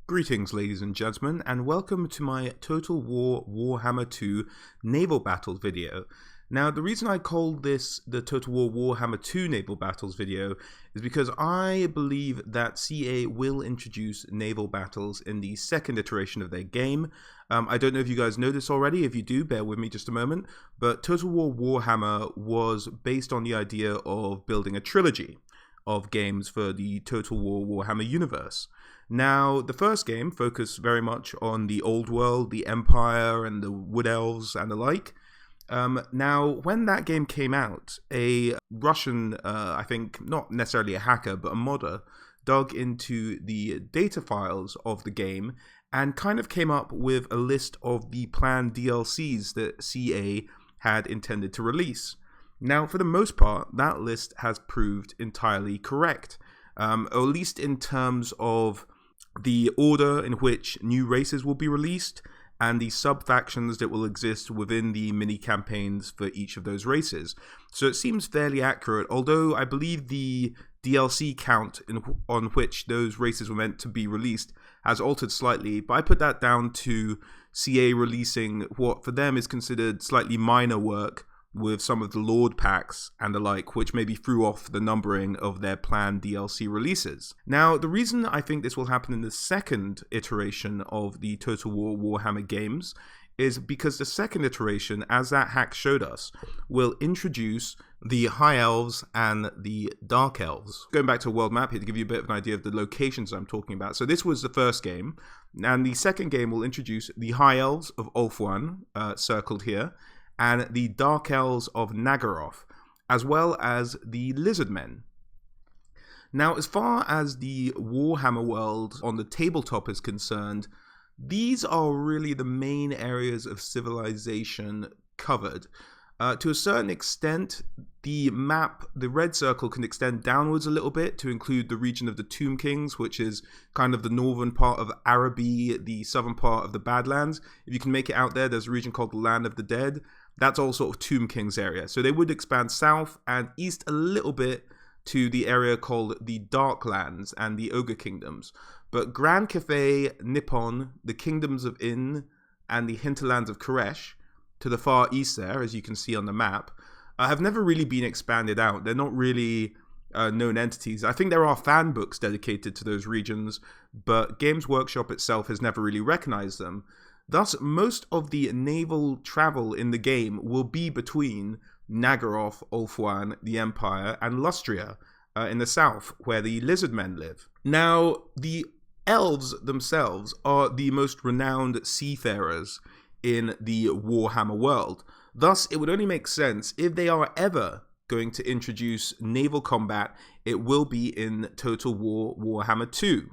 Greetings ladies and gentlemen, and welcome to my Total War Warhammer 2 Naval Battles video. Now, the reason I called this the Total War Warhammer 2 Naval Battles video is because I believe that CA will introduce naval battles in the second iteration of their game. I don't know if you guys know this already. If you do, bear with me just a moment. But Total War Warhammer was based on the idea of building a trilogy of games for the Total War Warhammer universe. Now, the first game focused very much on the old world, the Empire, and the Wood Elves, and the like. Now, when that game came out, a Russian, I think, not necessarily a hacker, but a modder, dug into the data files of the game and kind of came up with a list of the planned DLCs that CA had intended to release. Now, for the most part, that list has proved entirely correct, or at least in terms of the order in which new races will be released and the sub-factions that will exist within the mini-campaigns for each of those races. So it seems fairly accurate, although I believe the DLC count on which those races were meant to be released has altered slightly, but I put that down to CA releasing what for them is considered slightly minor work with some of the Lord packs and the like, which maybe threw off the numbering of their planned DLC releases. Now, the reason I think this will happen in the second iteration of the Total War Warhammer games is because the second iteration, as that hack showed us, will introduce the High Elves and the Dark Elves. Going back to a world map here to give you a bit of an idea of the locations I'm talking about. So this was the first game, and the second game will introduce the High Elves of Ulthuan, circled here, and the Dark Elves of Nagaroth, as well as the Lizardmen. Now, as far as the Warhammer world on the tabletop is concerned, these are really the main areas of civilization covered. To a certain extent, the map, the red circle, can extend downwards a little bit to include the region of the Tomb Kings, which is kind of the northern part of Araby, the southern part of the Badlands. If you can make it out there, there's a region called the Land of the Dead. That's all sort of Tomb Kings area. So they would expand south and east a little bit to the area called the Darklands and the Ogre Kingdoms. But Grand Cathay, Nippon, the Kingdoms of In, and the Hinterlands of Koresh, to the far east there, as you can see on the map, have never really been expanded out. They're not really known entities. I think there are fan books dedicated to those regions, but Games Workshop itself has never really recognized them. Thus, most of the naval travel in the game will be between Nagaroth, Ulthuan, the Empire, and Lustria in the south, where the Lizardmen live. Now, the elves themselves are the most renowned seafarers in the Warhammer world. Thus, it would only make sense if they are ever going to introduce naval combat, it will be in Total War Warhammer 2.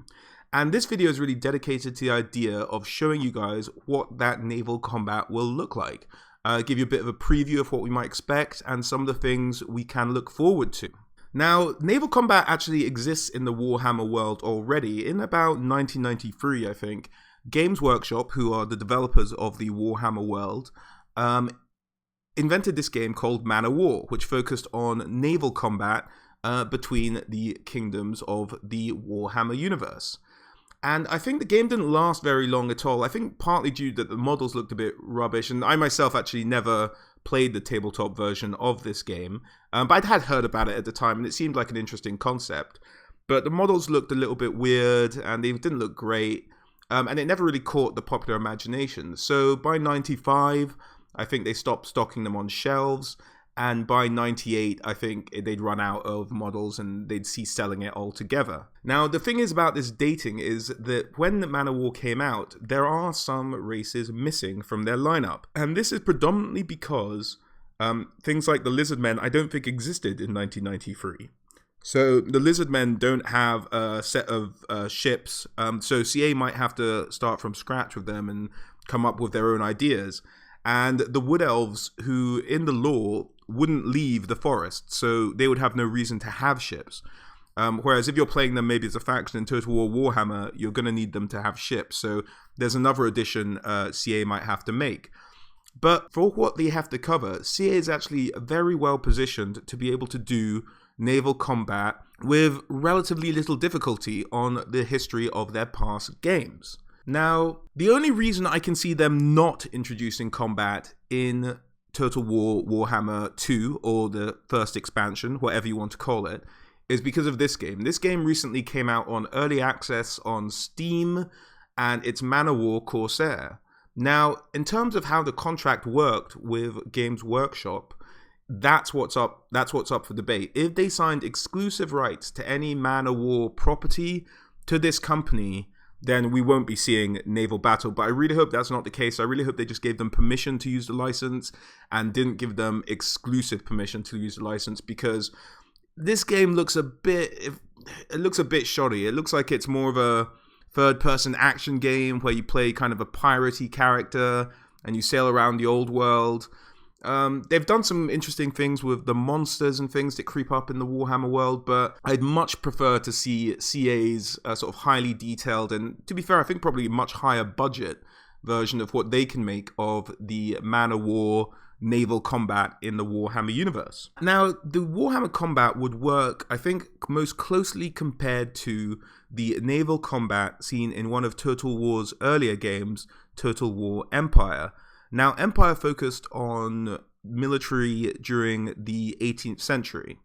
And this video is really dedicated to the idea of showing you guys what that naval combat will look like. Give you a bit of a preview of what we might expect and some of the things we can look forward to. Now, naval combat actually exists in the Warhammer world already. In about 1993, I think, Games Workshop, who are the developers of the Warhammer world, invented this game called Man of War, which focused on naval combat between the kingdoms of the Warhammer universe. And I think the game didn't last very long at all. I think partly due that the models looked a bit rubbish, and I myself actually never played the tabletop version of this game, but I'd had heard about it at the time, and it seemed like an interesting concept. But the models looked a little bit weird, and they didn't look great, and it never really caught the popular imagination. So by 95, I think they stopped stocking them on shelves, and by 98, I think they'd run out of models and they'd cease selling it altogether. Now, the thing is about this dating is that when the Man of War came out, there are some races missing from their lineup. And this is predominantly because things like the Lizardmen I don't think existed in 1993. So the Lizardmen don't have a set of ships, so CA might have to start from scratch with them and come up with their own ideas. And the Wood Elves, who in the lore wouldn't leave the forest, so they would have no reason to have ships. Whereas if you're playing them maybe as a faction in Total War Warhammer, you're going to need them to have ships. So there's another addition CA might have to make. But for what they have to cover, CA is actually very well positioned to be able to do naval combat with relatively little difficulty on the history of their past games. Now, the only reason I can see them not introducing combat in Total War Warhammer 2, or the first expansion, whatever you want to call it, is because of this game. This game recently came out on early access on Steam, and it's War Corsair. Now, in terms of how the contract worked with Games Workshop, that's what's up for debate. If they signed exclusive rights to any Man of War property to this company, then we won't be seeing Naval Battle. But I really hope that's not the case. I really hope they just gave them permission to use the license and didn't give them exclusive permission to use the license, because this game looks a bit shoddy. It looks like it's more of a third-person action game where you play kind of a piratey character and you sail around the old world. They've done some interesting things with the monsters and things that creep up in the Warhammer world, but I'd much prefer to see CA's sort of highly detailed and, to be fair, I think probably much higher budget version of what they can make of the Man of War naval combat in the Warhammer universe. Now, the Warhammer combat would work, I think, most closely compared to the naval combat seen in one of Total War's earlier games, Total War Empire. Now, Empire focused on military during the 18th century.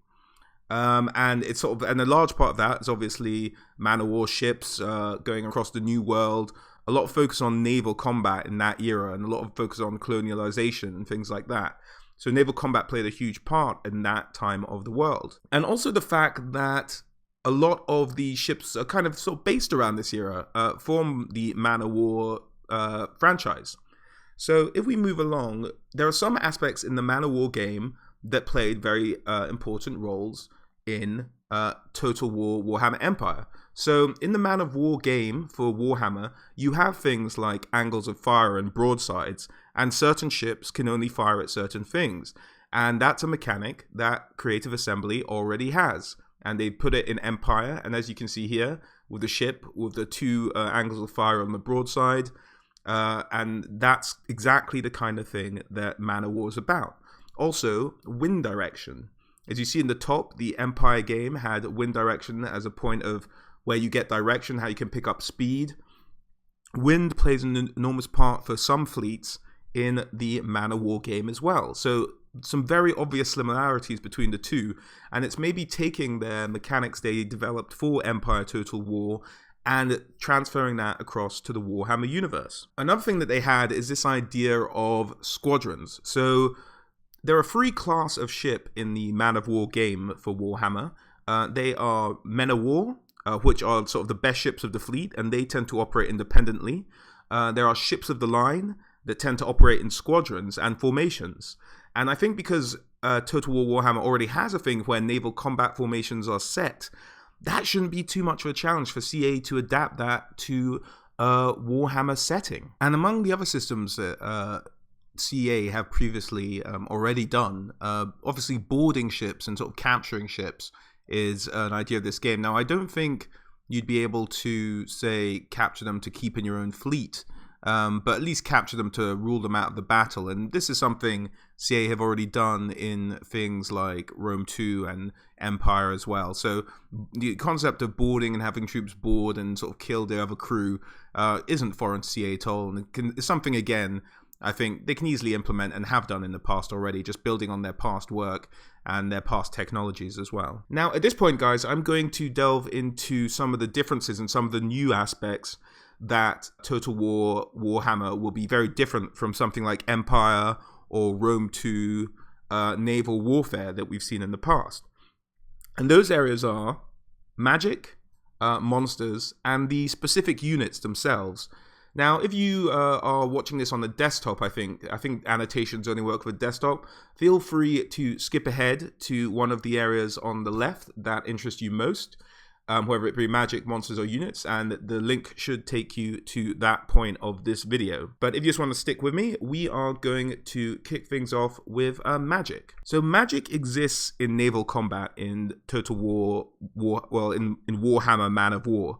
And it's and a large part of that is obviously man of war ships going across the New World. A lot of focus on naval combat in that era, and a lot of focus on colonialization and things like that. So naval combat played a huge part in that time of the world. And also the fact that a lot of the ships are kind of sort of based around this era, form the Man of War franchise. So if we move along, there are some aspects in the Man of War game that played very important roles in Total War Warhammer Empire. So in the Man of War game for Warhammer, you have things like angles of fire and broadsides, and certain ships can only fire at certain things. And that's a mechanic that Creative Assembly already has. And they put it in Empire, and as you can see here, with the ship, with the two angles of fire on the broadside, and that's exactly the kind of thing that Man of War is about. Also, wind direction. As you see in the top, the Empire game had wind direction as a point of where you get direction, how you can pick up speed. Wind plays an enormous part for some fleets in the Man of War game as well. So some very obvious similarities between the two, and it's maybe taking their mechanics they developed for Empire Total War and transferring that across to the Warhammer universe. Another thing that they had is this idea of squadrons. So there are 3 classes of ship in the Man of War game for Warhammer. They are Men of War, which are sort of the best ships of the fleet, and they tend to operate independently. There are ships of the line that tend to operate in squadrons and formations. And I think because Total War Warhammer already has a thing where naval combat formations are set, that shouldn't be too much of a challenge for CA to adapt that to a Warhammer setting. And among the other systems that CA have previously already done, obviously boarding ships and sort of capturing ships is an idea of this game. Now, I don't think you'd be able to, say, capture them to keep in your own fleet, but at least capture them to rule them out of the battle. And this is something CA have already done in things like Rome 2 and Empire as well. So the concept of boarding and having troops board and sort of kill the other crew isn't foreign to CA at all. And it's something, again, I think they can easily implement and have done in the past already, just building on their past work and their past technologies as well. Now, at this point, guys, I'm going to delve into some of the differences and some of the new aspects that Total War Warhammer will be very different from something like Empire or Rome 2 naval warfare that we've seen in the past. And those areas are magic, monsters, and the specific units themselves. Now, if you are watching this on the desktop, I think annotations only work for desktop. Feel free to skip ahead to one of the areas on the left that interest you most, whether it be magic, monsters, or units, and the link should take you to that point of this video. But if you just want to stick with me, we are going to kick things off with magic. So magic exists in naval combat in Total War, in Warhammer Man of War.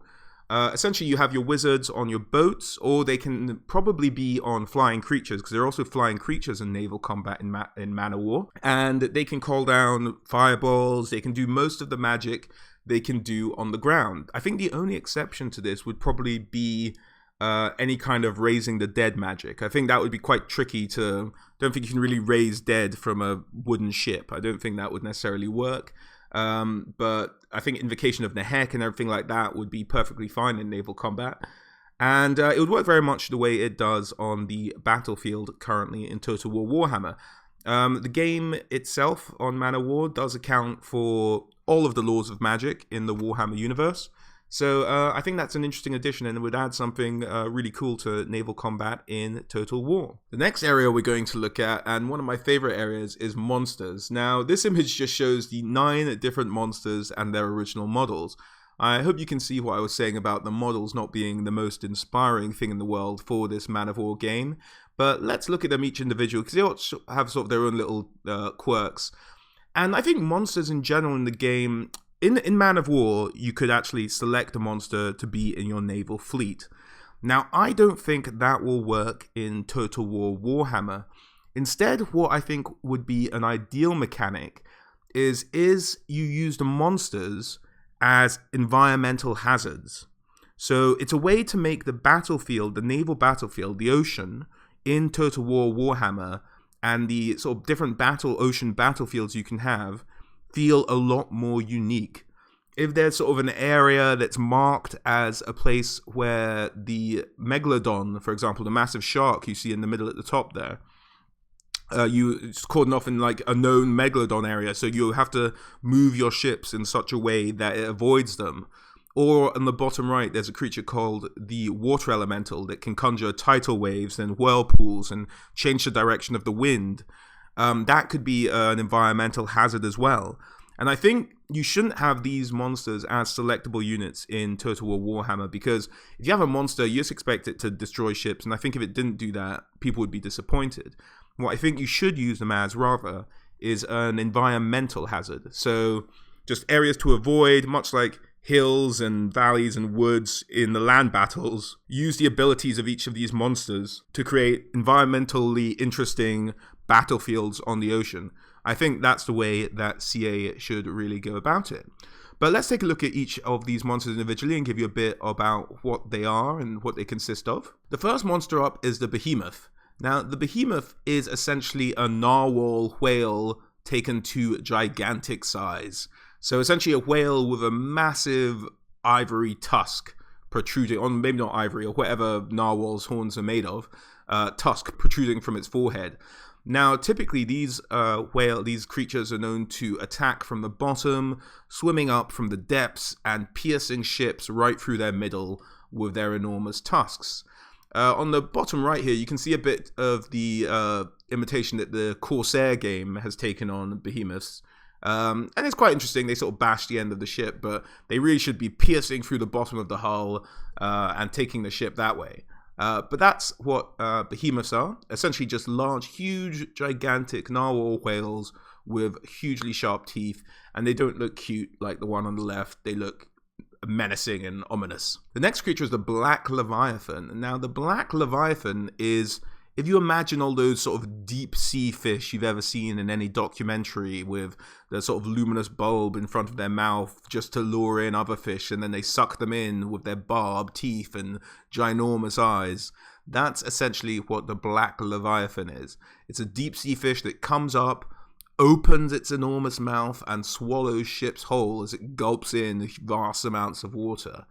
Essentially, you have your wizards on your boats, or they can probably be on flying creatures, because there are also flying creatures in naval combat in Man of War. And they can call down fireballs, they can do most of the magic they can do on the ground. I think the only exception to this would probably be any kind of raising the dead magic. I think that would be quite tricky to... don't think you can really raise dead from a wooden ship. I don't think that would necessarily work. But I think Invocation of Nehek and everything like that would be perfectly fine in naval combat. And it would work very much the way it does on the battlefield currently in Total War Warhammer. The game itself on Man of War does account for all of the laws of magic in the Warhammer universe. So I think that's an interesting addition, and it would add something really cool to naval combat in Total War. The next area we're going to look at, and one of my favorite areas, is monsters. Now, this image just shows the 9 different monsters and their original models. I hope you can see what I was saying about the models not being the most inspiring thing in the world for this Man of War game, but let's look at them each individual, because they all have sort of their own little quirks. And I think monsters in general in the game... In Man of War, you could actually select a monster to be in your naval fleet. Now, I don't think that will work in Total War Warhammer. Instead, what I think would be an ideal mechanic is you use the monsters as environmental hazards. So it's a way to make the battlefield, the naval battlefield, the ocean, in Total War Warhammer, and the sort of different ocean battlefields you can have, feel a lot more unique. If there's sort of an area that's marked as a place where the megalodon, for example, the massive shark you see in the middle at the top there, it's cordoned off in like a known megalodon area, so you have to move your ships in such a way that it avoids them. Or on the bottom right, there's a creature called the Water Elemental that can conjure tidal waves and whirlpools and change the direction of the wind. That could be an environmental hazard as well. And I think you shouldn't have these monsters as selectable units in Total War Warhammer, because if you have a monster, you just expect it to destroy ships, and I think if it didn't do that, people would be disappointed. What I think you should use them as, rather, is an environmental hazard. So just areas to avoid, much like hills and valleys and woods in the land battles. Use the abilities of each of these monsters to create environmentally interesting battlefields on the ocean. I think that's the way that CA should really go about it. But let's take a look at each of these monsters individually and give you a bit about what they are and what they consist of. The first monster up is the Behemoth. Now, the Behemoth is essentially a narwhal whale taken to gigantic size. So essentially a whale with a massive ivory tusk protruding, on maybe not ivory, or whatever narwhal's horns are made of, tusk protruding from its forehead. Now, typically these creatures are known to attack from the bottom, swimming up from the depths, and piercing ships right through their middle with their enormous tusks. On the bottom right here, you can see a bit of the imitation that the Corsair game has taken on behemoths. And it's quite interesting. They sort of bash the end of the ship, but they really should be piercing through the bottom of the hull and taking the ship that way. But that's what behemoths are. Essentially just large, huge, gigantic narwhal whales with hugely sharp teeth. And they don't look cute like the one on the left. They look menacing and ominous. The next creature is the Black Leviathan. Now, the Black Leviathan is, if you imagine all those sort of deep sea fish you've ever seen in any documentary with the sort of luminous bulb in front of their mouth just to lure in other fish, and then they suck them in with their barbed teeth and ginormous eyes. That's essentially what the Black Leviathan is. It's a deep sea fish that comes up, opens its enormous mouth, and swallows ships whole as it gulps in vast amounts of water.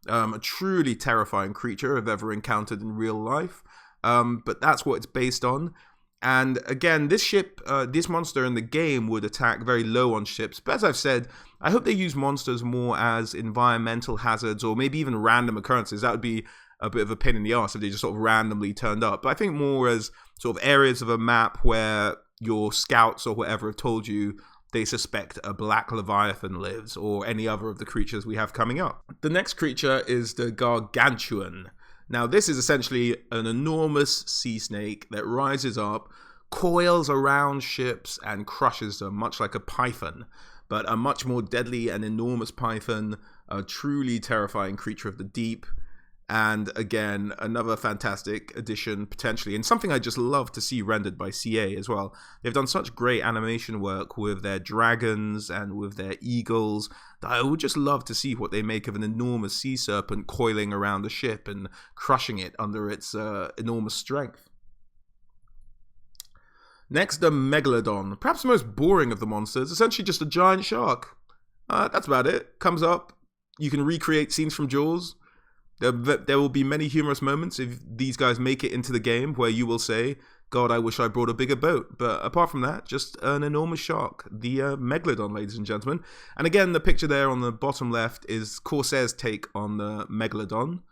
A truly terrifying creature I've ever encountered in real life. But that's what it's based on. And again, this monster in the game would attack very low on ships. But as I've said, I hope they use monsters more as environmental hazards, or maybe even random occurrences. That would be a bit of a pain in the arse if they just sort of randomly turned up. But I think more as sort of areas of a map where your scouts or whatever have told you they suspect a Black Leviathan lives, or any other of the creatures we have coming up. The next creature is the Gargantuan. Now, this is essentially an enormous sea snake that rises up, coils around ships, and crushes them, much like a python, but a much more deadly and enormous python, a truly terrifying creature of the deep. And again, another fantastic addition, potentially, and something I just love to see rendered by CA as well. They've done such great animation work with their dragons and with their eagles that I would just love to see what they make of an enormous sea serpent coiling around the ship and crushing it under its enormous strength. Next, the Megalodon. Perhaps the most boring of the monsters, essentially just a giant shark. That's about it. Comes up, you can recreate scenes from Jaws. There will be many humorous moments if these guys make it into the game where you will say, God, I wish I brought a bigger boat. But apart from that, just an enormous shark. The Megalodon, ladies and gentlemen. And again, the picture there on the bottom left is Corsair's take on the Megalodon.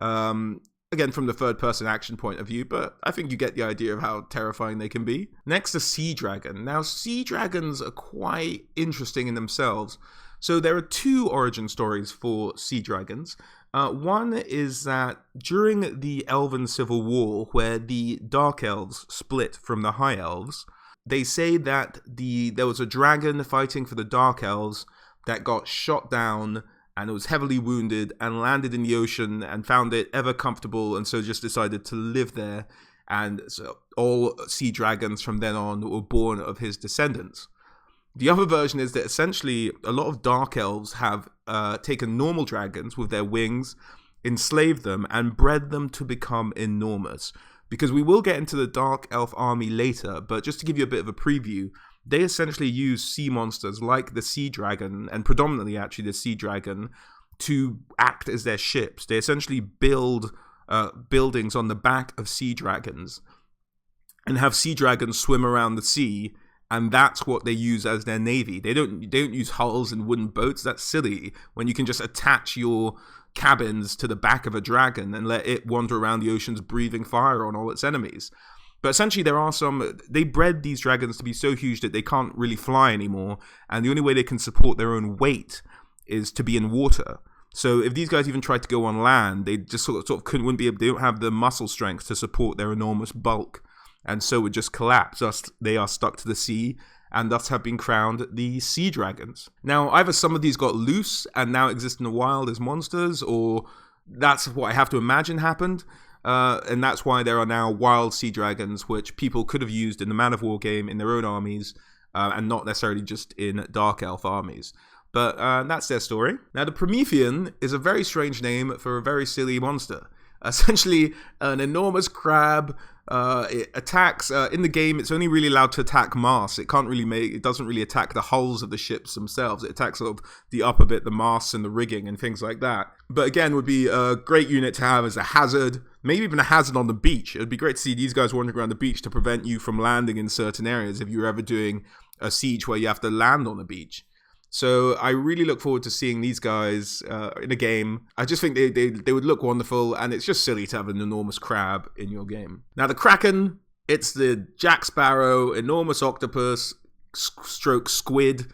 Again, from the third-person action point of view, but I think you get the idea of how terrifying they can be. Next, the Sea Dragon. Now, Sea Dragons are quite interesting in themselves. So there are two origin stories for Sea Dragons. One is that during the Elven Civil War, where the Dark Elves split from the High Elves, they say that there was a dragon fighting for the Dark Elves that got shot down and was heavily wounded and landed in the ocean and found it ever comfortable, and so just decided to live there. And so all sea dragons from then on were born of his descendants. The other version is that essentially a lot of Dark Elves have taken normal dragons with their wings, enslaved them, and bred them to become enormous. Because we will get into the Dark Elf army later, but just to give you a bit of a preview, they essentially use sea monsters like the Sea Dragon, and predominantly actually the Sea Dragon, to act as their ships. They essentially build buildings on the back of Sea Dragons and have Sea Dragons swim around the sea. And that's what they use as their navy. They don't use hulls and wooden boats. That's silly. When you can just attach your cabins to the back of a dragon and let it wander around the oceans breathing fire on all its enemies. But essentially they bred these dragons to be so huge that they can't really fly anymore. And the only way they can support their own weight is to be in water. So if these guys even tried to go on land, they just sort of wouldn't be able, they don't have the muscle strength to support their enormous bulk. And so would just collapse. Thus, they are stuck to the sea, and thus have been crowned the Sea Dragons. Now, either some of these got loose and now exist in the wild as monsters, or that's what I have to imagine happened. And that's why there are now wild Sea Dragons, which people could have used in the Man of War game in their own armies, and not necessarily just in Dark Elf armies. But that's their story. Now, the Promethean is a very strange name for a very silly monster. Essentially, an enormous crab. It attacks in the game. It's only really allowed to attack masts. It doesn't really attack the hulls of the ships themselves. It attacks sort of the upper bit, the masts and the rigging and things like that. But again, would be a great unit to have as a hazard, maybe even a hazard on the beach. It'd be great to see these guys wandering around the beach to prevent you from landing in certain areas if you're ever doing a siege where you have to land on the beach. So I really look forward to seeing these guys in a game. I just think they would look wonderful, and it's just silly to have an enormous crab in your game. Now the Kraken, it's the Jack Sparrow, enormous octopus, stroke squid,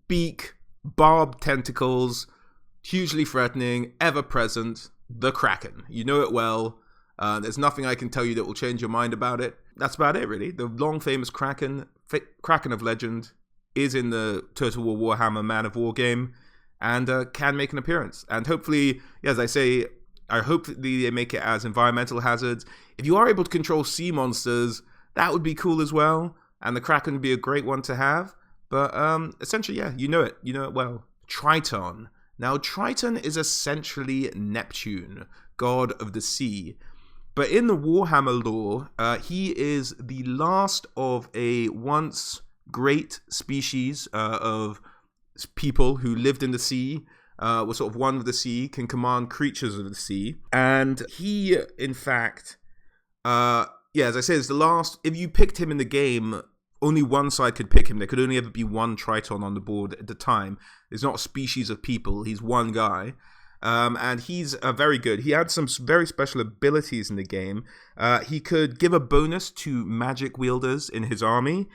beak, barbed tentacles, hugely threatening, ever present, the Kraken. You know it well. There's nothing I can tell you that will change your mind about it. That's about it, really. The long famous Kraken of legend, is in the Total War Warhammer Man of War game, and can make an appearance. And hopefully, as I say, I hope that they make it as environmental hazards. If you are able to control sea monsters, that would be cool as well, and the Kraken would be a great one to have. But essentially, you know it well. Triton. Now, Triton is essentially Neptune, god of the sea. But in the Warhammer lore, he is the last of a once great species of people who lived in the sea, were sort of one with the sea, can command creatures of the sea. And he, in fact, as I said, is the last. If you picked him in the game, only one side could pick him. There could only ever be one Triton on the board at the time. It's not a species of people. He's one guy. And he's very good. He had some very special abilities in the game. He could give a bonus to magic wielders in his army.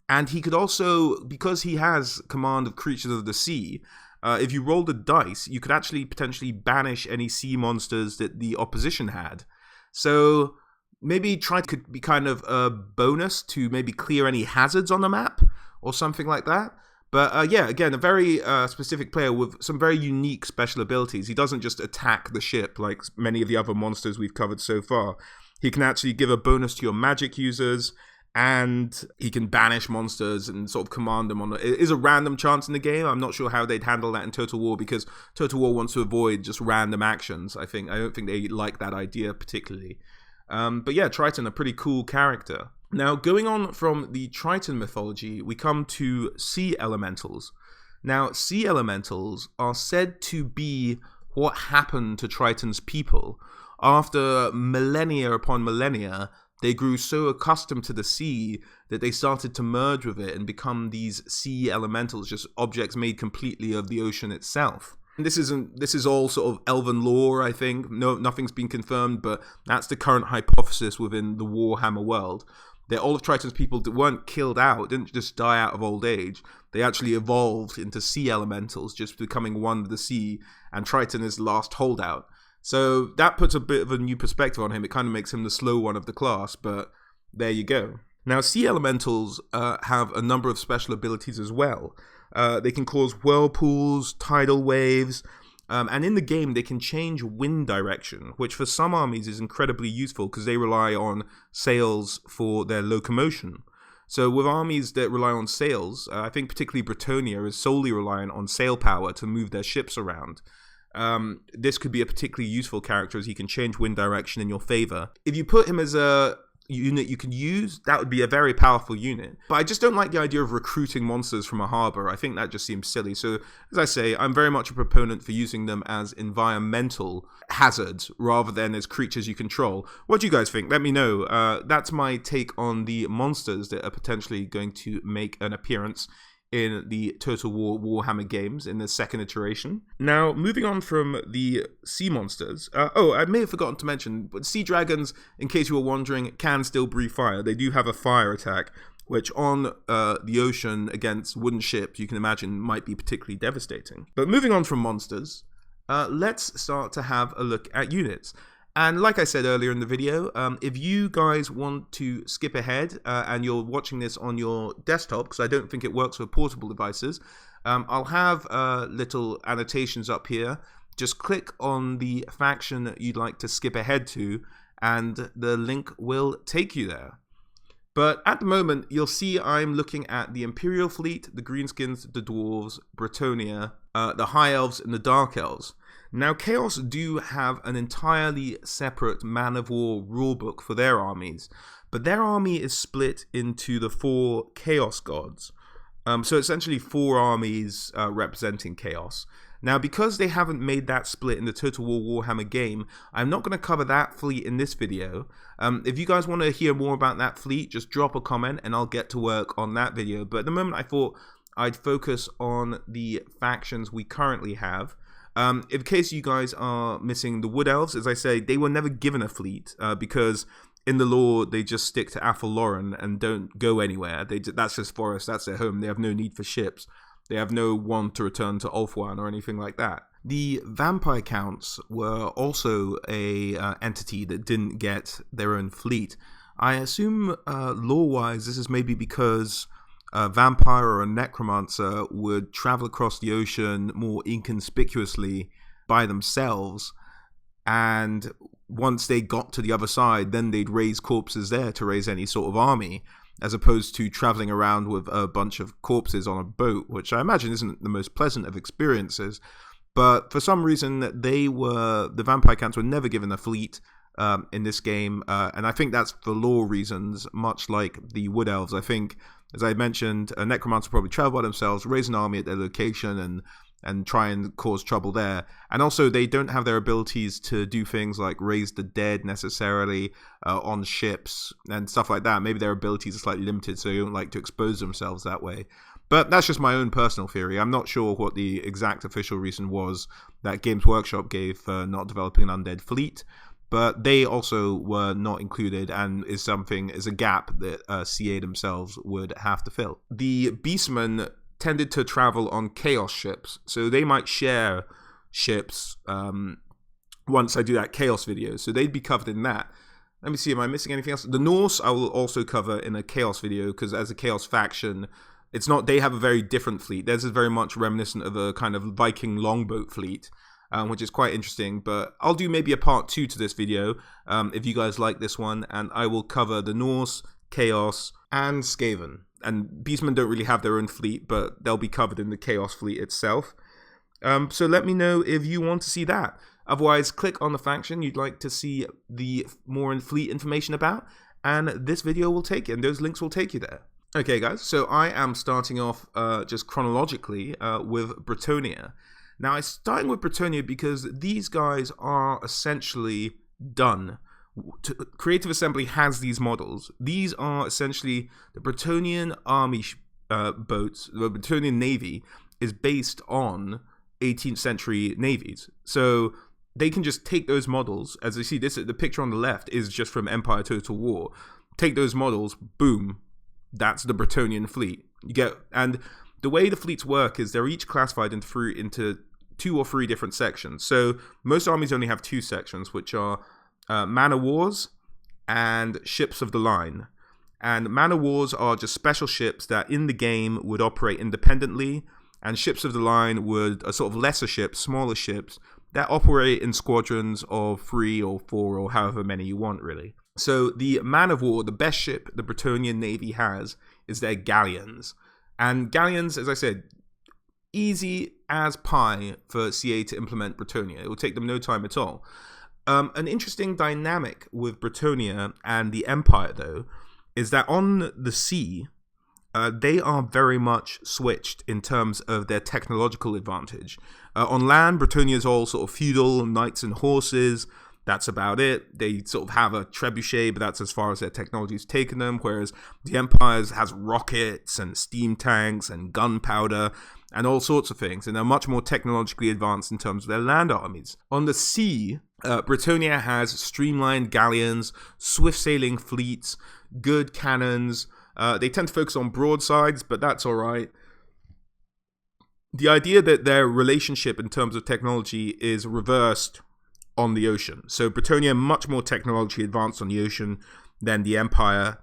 And he could also, because he has command of creatures of the sea, if you rolled a dice, you could actually potentially banish any sea monsters that the opposition had. So maybe Triton could be kind of a bonus to maybe clear any hazards on the map or something like that. But yeah, again, a very specific player with some very unique special abilities. He doesn't just attack the ship like many of the other monsters we've covered so far. He can actually give a bonus to your magic users, and he can banish monsters and sort of command them on. It is a random chance in the game. I'm not sure how they'd handle that in Total War, because Total War wants to avoid just random actions. I don't think they like that idea particularly. But yeah, Triton, a pretty cool character. Now, going on from the Triton mythology, we come to sea elementals. Now, sea elementals are said to be what happened to Triton's people. After millennia upon millennia, they grew so accustomed to the sea that they started to merge with it and become these sea elementals, just objects made completely of the ocean itself. And this is all sort of elven lore, I think. Nothing's been confirmed, but that's the current hypothesis within the Warhammer world. That all of Triton's people weren't killed out, didn't just die out of old age. They actually evolved into sea elementals, just becoming one with the sea, and Triton is the last holdout. So that puts a bit of a new perspective on him. It kind of makes him the slow one of the class, but there you go. Now, sea elementals have a number of special abilities as well. They can cause whirlpools, tidal waves, and in the game they can change wind direction, which for some armies is incredibly useful because they rely on sails for their locomotion. So with armies that rely on sails, I think particularly Brettonian is solely reliant on sail power to move their ships around. This could be a particularly useful character as he can change wind direction in your favor. If you put him as a unit you can use, that would be a very powerful unit. But I just don't like the idea of recruiting monsters from a harbor. I think that just seems silly. So, as I say, I'm very much a proponent for using them as environmental hazards rather than as creatures you control. What do you guys think? Let me know. That's my take on the monsters that are potentially going to make an appearance in the Total War Warhammer games in the second iteration. Now, moving on from the sea monsters. I may have forgotten to mention, but sea dragons, in case you were wondering, can still breathe fire. They do have a fire attack, which on the ocean against wooden ships, you can imagine, might be particularly devastating. But moving on from monsters, let's start to have a look at units. And like I said earlier in the video, if you guys want to skip ahead and you're watching this on your desktop, because I don't think it works for portable devices, I'll have little annotations up here. Just click on the faction that you'd like to skip ahead to, and the link will take you there. But at the moment, you'll see I'm looking at the Imperial fleet, the Greenskins, the Dwarves, Brettonian, the High Elves, and the Dark Elves. Now, Chaos do have an entirely separate Man of War rulebook for their armies, but their army is split into the 4 Chaos gods. So essentially 4 armies representing Chaos. Now, because they haven't made that split in the Total War Warhammer game, I'm not going to cover that fleet in this video. If you guys want to hear more about that fleet, just drop a comment and I'll get to work on that video. But at the moment, I thought I'd focus on the factions we currently have. In case you guys are missing the Wood Elves, as I say, they were never given a fleet because in the lore they just stick to Athel Loren and don't go anywhere. That's just forest, that's their home. They have no need for ships. They have no want to return to Ulthuan or anything like that. The Vampire Counts were also a entity that didn't get their own fleet. I assume lore-wise this is maybe because a vampire or a necromancer would travel across the ocean more inconspicuously by themselves, and once they got to the other side, then they'd raise corpses there to raise any sort of army, as opposed to traveling around with a bunch of corpses on a boat, which I imagine isn't the most pleasant of experiences. But for some reason, the Vampire Counts were never given a fleet in this game, and I think that's for lore reasons, much like the Wood Elves. I think, as I mentioned, a necromancer probably travel by themselves, raise an army at their location, and try and cause trouble there. And also, they don't have their abilities to do things like raise the dead necessarily on ships and stuff like that. Maybe their abilities are slightly limited, so they don't like to expose themselves that way. But that's just my own personal theory. I'm not sure what the exact official reason was that Games Workshop gave for not developing an undead fleet. But they also were not included and is a gap that CA themselves would have to fill. The Beastmen tended to travel on Chaos ships, so they might share ships once I do that Chaos video, so they'd be covered in that. Let me see, am I missing anything else? The Norse I will also cover in a Chaos video, because as a Chaos faction, It's not, they have a very different fleet. Theirs is very much reminiscent of a kind of Viking longboat fleet, which is quite interesting. But I'll do maybe a part 2 to this video if you guys like this one, and I will cover the Norse, Chaos, and Skaven. And Beastmen don't really have their own fleet, but they'll be covered in the Chaos fleet itself. So let me know if you want to see that. Otherwise, click on the faction you'd like to see the more in fleet information about, and this video will take you, and those links will take you there. Okay guys, so I am starting off just chronologically with Brettonian. Now I'm starting with Brettonian because these guys are essentially done. Creative Assembly has these models. These are essentially the Brettonian army boats. The Brettonian navy is based on 18th century navies. So they can just take those models, as you see this, the picture on the left is just from Empire Total War. Take those models, boom, that's the Brettonian fleet. You get, and the way the fleets work is they're each classified into 2 or 3 different sections. So most armies only have 2 sections, which are man-of-wars and ships of the line. And man-of-wars are just special ships that in the game would operate independently, and ships of the line are sort of lesser ships, smaller ships that operate in squadrons of 3 or 4 or however many you want, really. So the man-of-war, the best ship the Brettonian navy has, is their galleons. And galleons, as I said, easy as pie for CA to implement Brettonian. It will take them no time at all. An interesting dynamic with Brettonian and the Empire, though, is that on the sea, they are very much switched in terms of their technological advantage. On land, Brettonian is all sort of feudal, knights and horses. That's about it. They sort of have a trebuchet, but that's as far as their technology has taken them, whereas the Empire has rockets and steam tanks and gunpowder and all sorts of things, and they're much more technologically advanced in terms of their land armies. On the sea, Brettonian has streamlined galleons, swift-sailing fleets, good cannons. They tend to focus on broadsides, but that's all right. The idea that their relationship in terms of technology is reversed on the ocean. So Brettonian much more technologically advanced on the ocean than the Empire,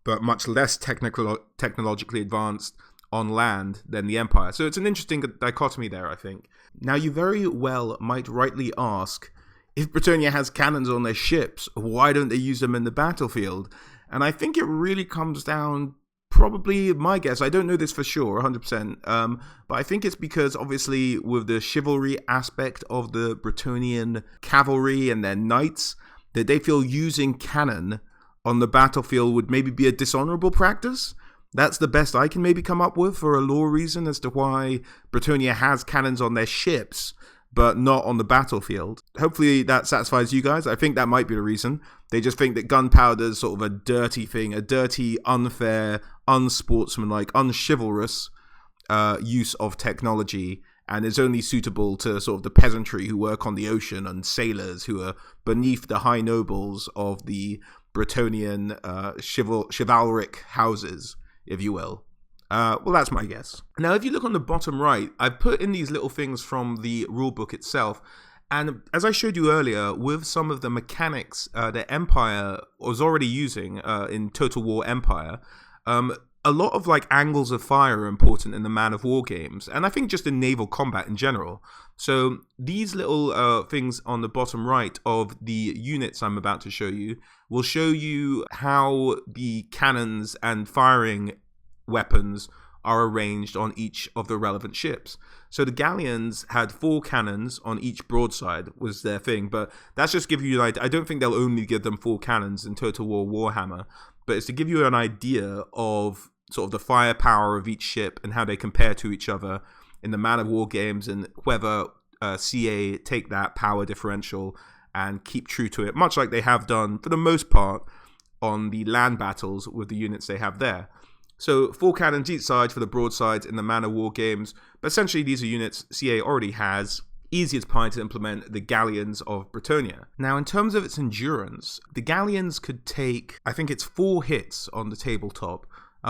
but much less technologically advanced on land than the Empire. So it's an interesting dichotomy there, I think. Now you very well might rightly ask, if Brettonian has cannons on their ships, why don't they use them in the battlefield? And I think it really comes down, probably my guess, I don't know this for sure, 100%, but I think it's because obviously with the chivalry aspect of the Brettonian cavalry and their knights, that they feel using cannon on the battlefield would maybe be a dishonorable practice. That's the best I can maybe come up with for a lore reason as to why Brettonian has cannons on their ships, but not on the battlefield. Hopefully that satisfies you guys. I think that might be the reason. They just think that gunpowder is sort of a dirty thing, a dirty, unfair, unsportsmanlike, unchivalrous use of technology, and is only suitable to sort of the peasantry who work on the ocean and sailors who are beneath the high nobles of the Brettonian chivalric houses, if you will. Well, that's my guess. Now, if you look on the bottom right, I've put in these little things from the rulebook itself. And as I showed you earlier, with some of the mechanics that Empire was already using in Total War Empire, a lot of like angles of fire are important in the Man of War games, and I think just in naval combat in general. So these little things on the bottom right of the units I'm about to show you will show you how the cannons and firing weapons are arranged on each of the relevant ships. So the galleons had 4 cannons on each broadside was their thing, but that's just give you an idea. I don't think they'll only give them 4 cannons in Total War Warhammer, but it's to give you an idea of sort of the firepower of each ship and how they compare to each other in the Man of War games, and whether CA take that power differential and keep true to it, much like they have done for the most part on the land battles with the units they have there. So 4 cannons each side for the broadsides in the Man of War games, but essentially these are units CA already has. Easy as pie to implement the galleons of Brettonian. Now, in terms of its endurance, the galleons could take, I think it's 4 hits on the tabletop,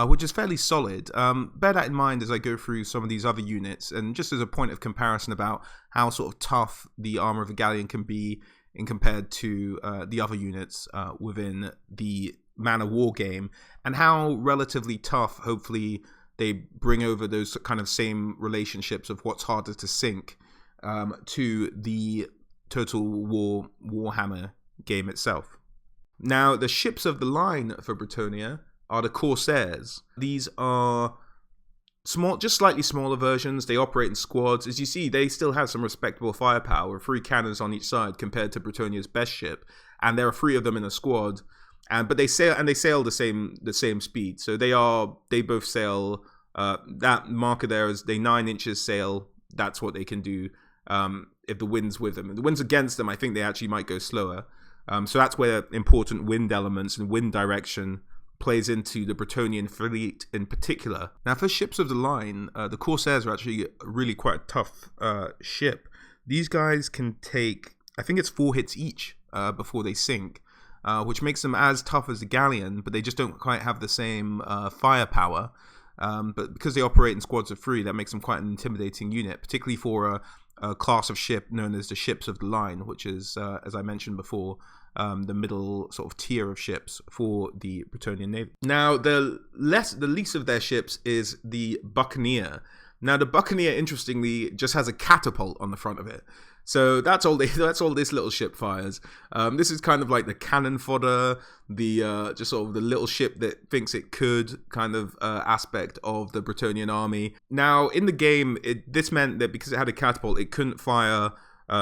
which is fairly solid. Bear that in mind as I go through some of these other units, and just as a point of comparison about how sort of tough the armor of a galleon can be in compared to the other units within the Man of War game, and how relatively tough, hopefully, they bring over those kind of same relationships of what's harder to sink to the Total War Warhammer game itself. Now, the ships of the line for Brettonian are the Corsairs. These are small, just slightly smaller versions. They operate in squads. As you see, they still have some respectable firepower, 3 cannons on each side compared to Brettonian's best ship, and there are 3 of them in a squad. But they sail the same speed. So they both sail. That marker there is they 9 inches sail. That's what they can do if the wind's with them. If the wind's against them, I think they actually might go slower. So that's where important wind elements and wind direction plays into the Brettonian fleet in particular. Now, for ships of the line, the Corsairs are actually really quite a tough ship. These guys can take, I think it's 4 hits each before they sink, which makes them as tough as the galleon, but they just don't quite have the same firepower. But because they operate in squads of 3, that makes them quite an intimidating unit, particularly for a class of ship known as the ships of the line, which is, as I mentioned before, the middle sort of tier of ships for the Brettonian Navy. Now, the least of their ships is the Buccaneer. Now, the Buccaneer, interestingly, just has a catapult on the front of it. So that's all this little ship fires. This is kind of like the cannon fodder, the just sort of the little ship that thinks it could kind of aspect of the Brettonian army. Now, in the game, this meant that because it had a catapult, it couldn't fire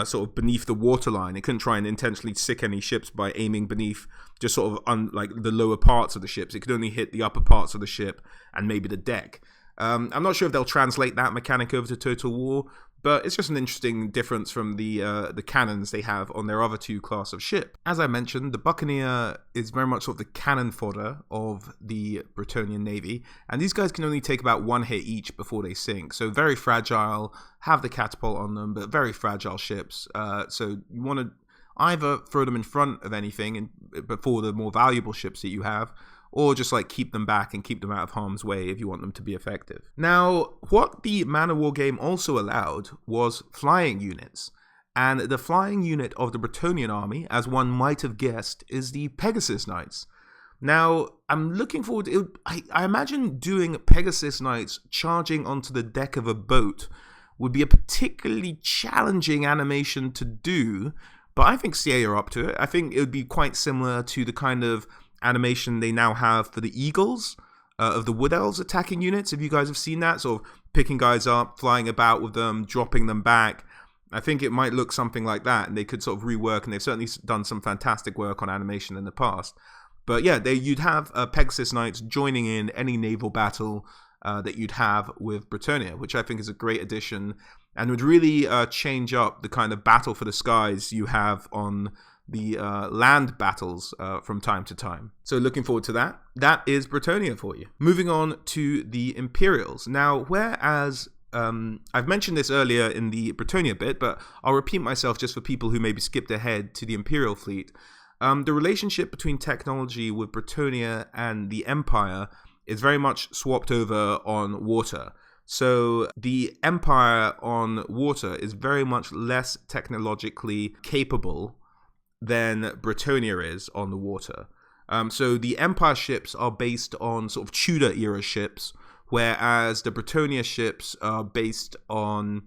sort of beneath the waterline. It couldn't try and intentionally sick any ships by aiming beneath just sort of like the lower parts of the ships. It could only hit the upper parts of the ship and maybe the deck. I'm not sure if they'll translate that mechanic over to Total War, but it's just an interesting difference from the cannons they have on their other 2 class of ship. As I mentioned, the Buccaneer is very much sort of the cannon fodder of the Brettonian Navy, and these guys can only take about 1 hit each before they sink. So very fragile, have the catapult on them, but very fragile ships. So you want to either throw them in front of anything before the more valuable ships that you have, or just like keep them back and keep them out of harm's way if you want them to be effective. Now, what the Man of War game also allowed was flying units. And the flying unit of the Brettonian army, as one might have guessed, is the Pegasus Knights. Now, I'm looking forward to I imagine doing Pegasus Knights charging onto the deck of a boat would be a particularly challenging animation to do, but I think CA are up to it. I think it would be quite similar to the kind of animation they now have for the Eagles of the Wood Elves attacking units. If you guys have seen that, sort of picking guys up, flying about with them, dropping them back, I think it might look something like that, and they could sort of rework, and they've certainly done some fantastic work on animation in the past. But yeah, you'd have Pegasus Knights joining in any naval battle that you'd have with Brettonian, which I think is a great addition and would really change up the kind of battle for the skies you have on the land battles from time to time. So looking forward to that. That is Brettonian for you. Moving on to the Imperials. Now, whereas I've mentioned this earlier in the Brettonian bit, but I'll repeat myself just for people who maybe skipped ahead to the Imperial fleet. The relationship between technology with Brettonian and the Empire is very much swapped over on water. So the Empire on water is very much less technologically capable than Brettonian is on the water. So the Empire ships are based on sort of Tudor era ships, whereas the Brettonian ships are based on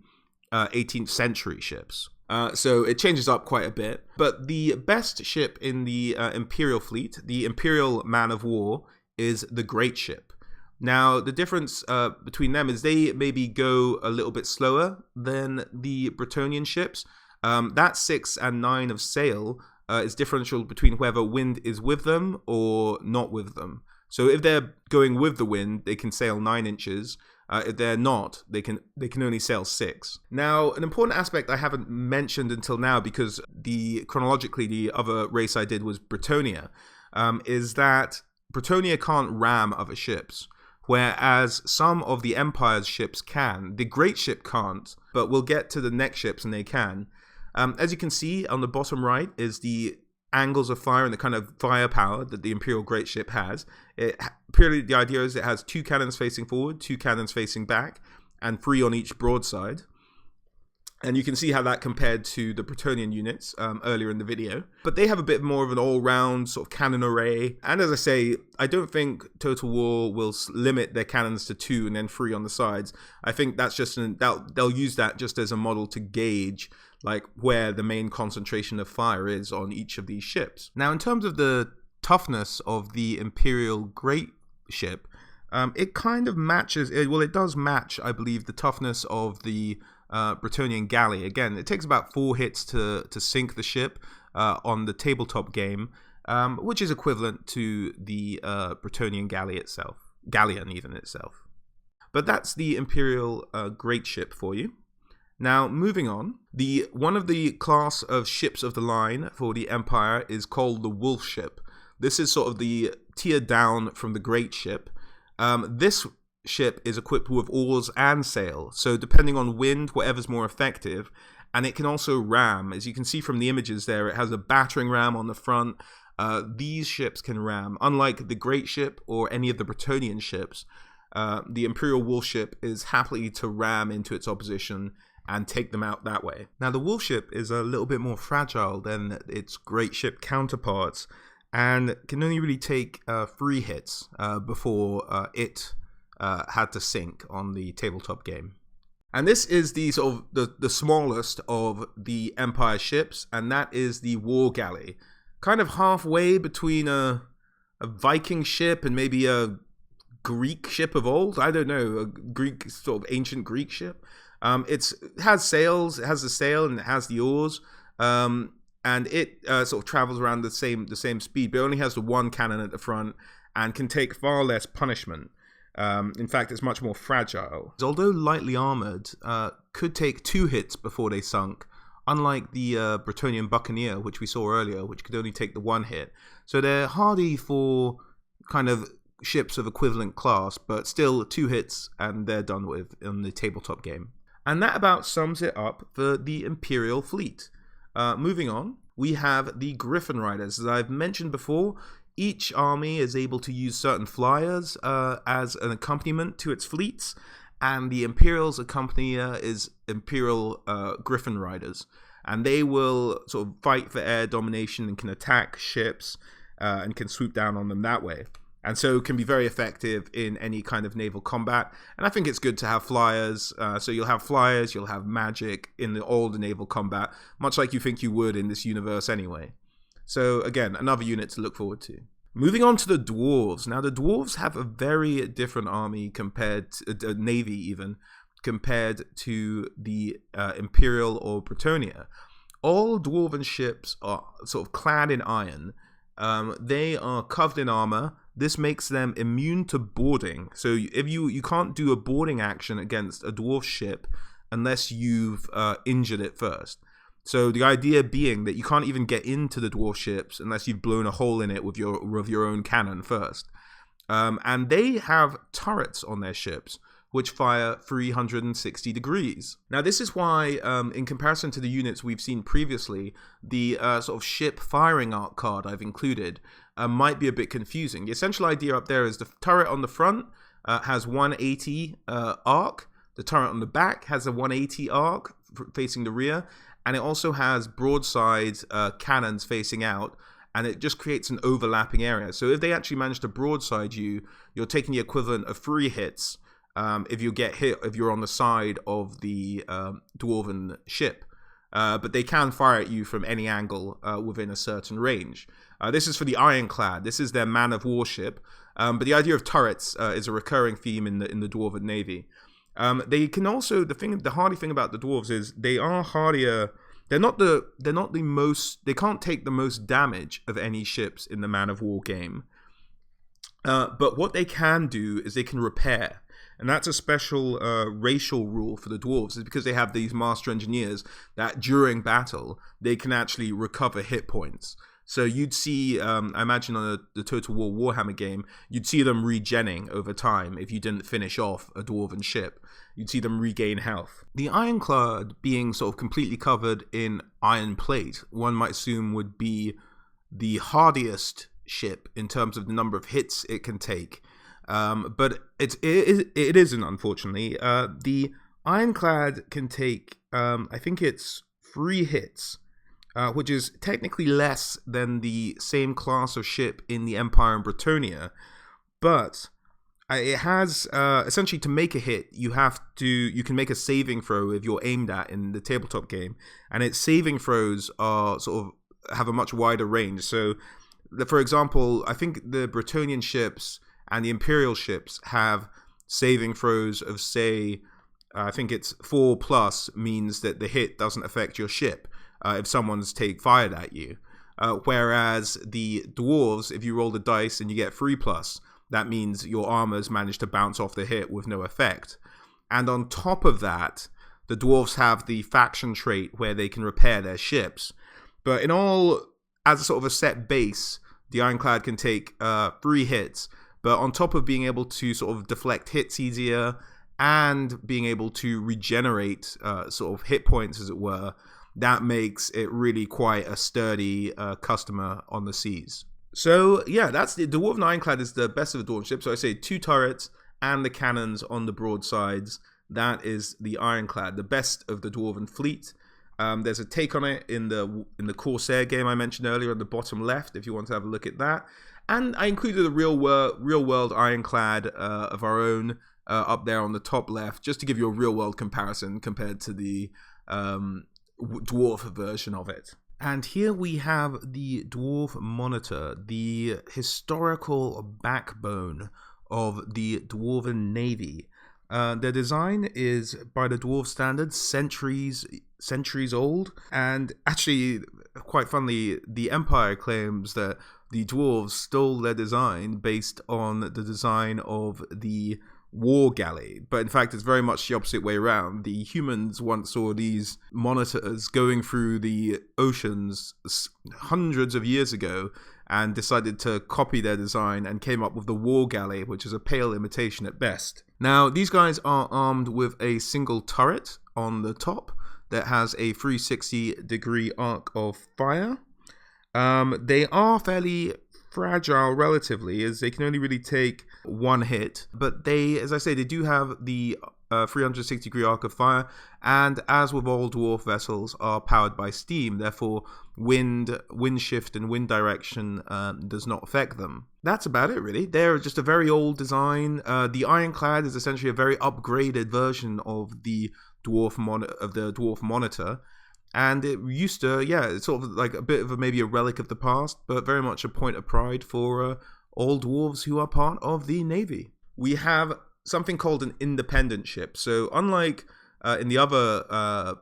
18th century ships. So it changes up quite a bit. But the best ship in the Imperial fleet, the Imperial Man of War, is the Great Ship. Now, the difference between them is they maybe go a little bit slower than the Brettonian ships. That 6 and 9 of sail is differential between whether wind is with them or not with them. So if they're going with the wind, they can sail 9 inches. If they're not, they can only sail 6. Now, an important aspect I haven't mentioned until now, because chronologically the other race I did was Brettonian, is that Brettonian can't ram other ships, whereas some of the Empire's ships can. The Great Ship can't, but we'll get to the next ships and they can. As you can see on the bottom right is the angles of fire and the kind of firepower that the Imperial Great Ship has. Purely the idea is it has 2 cannons facing forward, 2 cannons facing back, and 3 on each broadside. And you can see how that compared to the Brettonian units earlier in the video. But they have a bit more of an all-round sort of cannon array. And as I say, I don't think Total War will limit their cannons to 2 and then 3 on the sides. I think that's just they'll use that just as a model to gauge like where the main concentration of fire is on each of these ships. Now, in terms of the toughness of the Imperial Great Ship, it kind of matches, well, it does match, I believe, the toughness of the Brettonian galley. Again, it takes about 4 hits to sink the ship on the tabletop game, which is equivalent to the Brettonian galleon even itself. But that's the Imperial Great Ship for you. Now, moving on, one of the class of ships of the line for the Empire is called the Wolf Ship. This is sort of the tier down from the Great Ship. This ship is equipped with oars and sail, so depending on wind, whatever's more effective, and it can also ram. As you can see from the images there, it has a battering ram on the front. These ships can ram. Unlike the Great Ship or any of the Brettonian ships, the Imperial Wolf Ship is happy to ram into its opposition and take them out that way. Now, the Wolf Ship is a little bit more fragile than its Great Ship counterparts and can only really take 3 hits before it had to sink on the tabletop game. And this is the sort of the smallest of the Empire ships, and that is the War Galley. Kind of halfway between a Viking ship and maybe a Greek ship of old. I don't know, a Greek, sort of ancient Greek ship. It has sails, it has the sail, and it has the oars. And it sort of travels around the same speed, but it only has the 1 cannon at the front and can take far less punishment. In fact, it's much more fragile. Although lightly armored, could take 2 hits before they sunk, unlike the Brettonian Buccaneer, which we saw earlier, which could only take the 1 hit. So they're hardy for kind of ships of equivalent class, but still 2 hits and they're done with in the tabletop game. And that about sums it up for the Imperial fleet. Moving on, we have the Griffon Riders. As I've mentioned before, each army is able to use certain flyers as an accompaniment to its fleets, and the Imperial's accompanyer is Imperial Griffon Riders. And they will sort of fight for air domination and can attack ships and can swoop down on them that way. And so can be very effective in any kind of naval combat. And I think it's good to have flyers. So you'll have flyers, you'll have magic in all the naval combat, much like you think you would in this universe anyway. So again, another unit to look forward to. Moving on to the Dwarves. Now the Dwarves have a very different army compared to navy even, compared to the Imperial or Brettonian. All Dwarven ships are sort of clad in iron. They are covered in armor. This makes them immune to boarding. So if you can't do a boarding action against a dwarf ship unless you've injured it first. So the idea being that you can't even get into the dwarf ships unless you've blown a hole in it with your own cannon first. And they have turrets on their ships, which fire 360 degrees. Now, this is why, in comparison to the units we've seen previously, the sort of ship firing arc card I've included might be a bit confusing. The essential idea up there is the turret on the front has 180 arc. The turret on the back has a 180 arc facing the rear. And it also has broadside cannons facing out. And it just creates an overlapping area. So if they actually manage to broadside you, you're taking the equivalent of 3 hits if you get hit, if you're on the side of the Dwarven ship. But they can fire at you from any angle within a certain range. This is for the Ironclad. This is their man of war ship. But the idea of turrets is a recurring theme in the Dwarven Navy. They can also, the hardy thing about the Dwarves is they are hardier. They're not the most, they can't take the most damage of any ships in the man of war game. But what they can do is they can repair. And that's a special racial rule for the dwarves, is because they have these master engineers that during battle, they can actually recover hit points. So you'd see, I imagine on the Total War Warhammer game, you'd see them regenning over time if you didn't finish off a dwarven ship. You'd see them regain health. The Ironclad being sort of completely covered in iron plate, one might assume would be the hardiest ship in terms of the number of hits it can take. But it isn't, unfortunately. The Ironclad can take I think it's 3 hits, which is technically less than the same class of ship in the Empire and Brettonian, but it has essentially, to make a hit, you can make a saving throw if you're aimed at in the tabletop game, and its saving throws are sort of have a much wider range. So, for example, I think the Brettonian ships and the Imperial ships have saving throws of, say, I think it's 4+ means that the hit doesn't affect your ship if someone's fired at you. Whereas the dwarves, if you roll the dice and you get 3+, that means your armors manage to bounce off the hit with no effect. And on top of that, the dwarves have the faction trait where they can repair their ships. But in all, as a sort of a set base, the Ironclad can take 3 hits. But on top of being able to sort of deflect hits easier and being able to regenerate sort of hit points, as it were, that makes it really quite a sturdy customer on the seas. So yeah, that's the Dwarven Ironclad is the best of the Dwarven ships. So I say 2 turrets and the cannons on the broadsides. That is the Ironclad, the best of the Dwarven fleet. There's a take on it in the Corsair game I mentioned earlier on the bottom left, if you want to have a look at that. And I included a real world Ironclad of our own up there on the top left, just to give you a real world comparison compared to the dwarf version of it. And here we have the Dwarf Monitor, the historical backbone of the Dwarven Navy. Their design is, by the dwarf standards, centuries old. And actually, quite funnily, the Empire claims that the dwarves stole their design based on the design of the war galley, but in fact it's very much the opposite way around. The humans once saw these monitors going through the oceans hundreds of years ago and decided to copy their design and came up with the war galley, which is a pale imitation at best. Now these guys are armed with a single turret on the top that has a 360-degree arc of fire. They are fairly fragile relatively, as they can only really take 1 hit, but they, as I say, they do have the 360-degree arc of fire, and as with all dwarf vessels, are powered by steam. Therefore, wind shift and wind direction does not affect them. That's about it, really. They're just a very old design. The Ironclad is essentially a very upgraded version of the Dwarf Monitor. And it used to, it's sort of like a bit of maybe a relic of the past, but very much a point of pride for all dwarves who are part of the Navy. We have something called an independent ship. So unlike in the other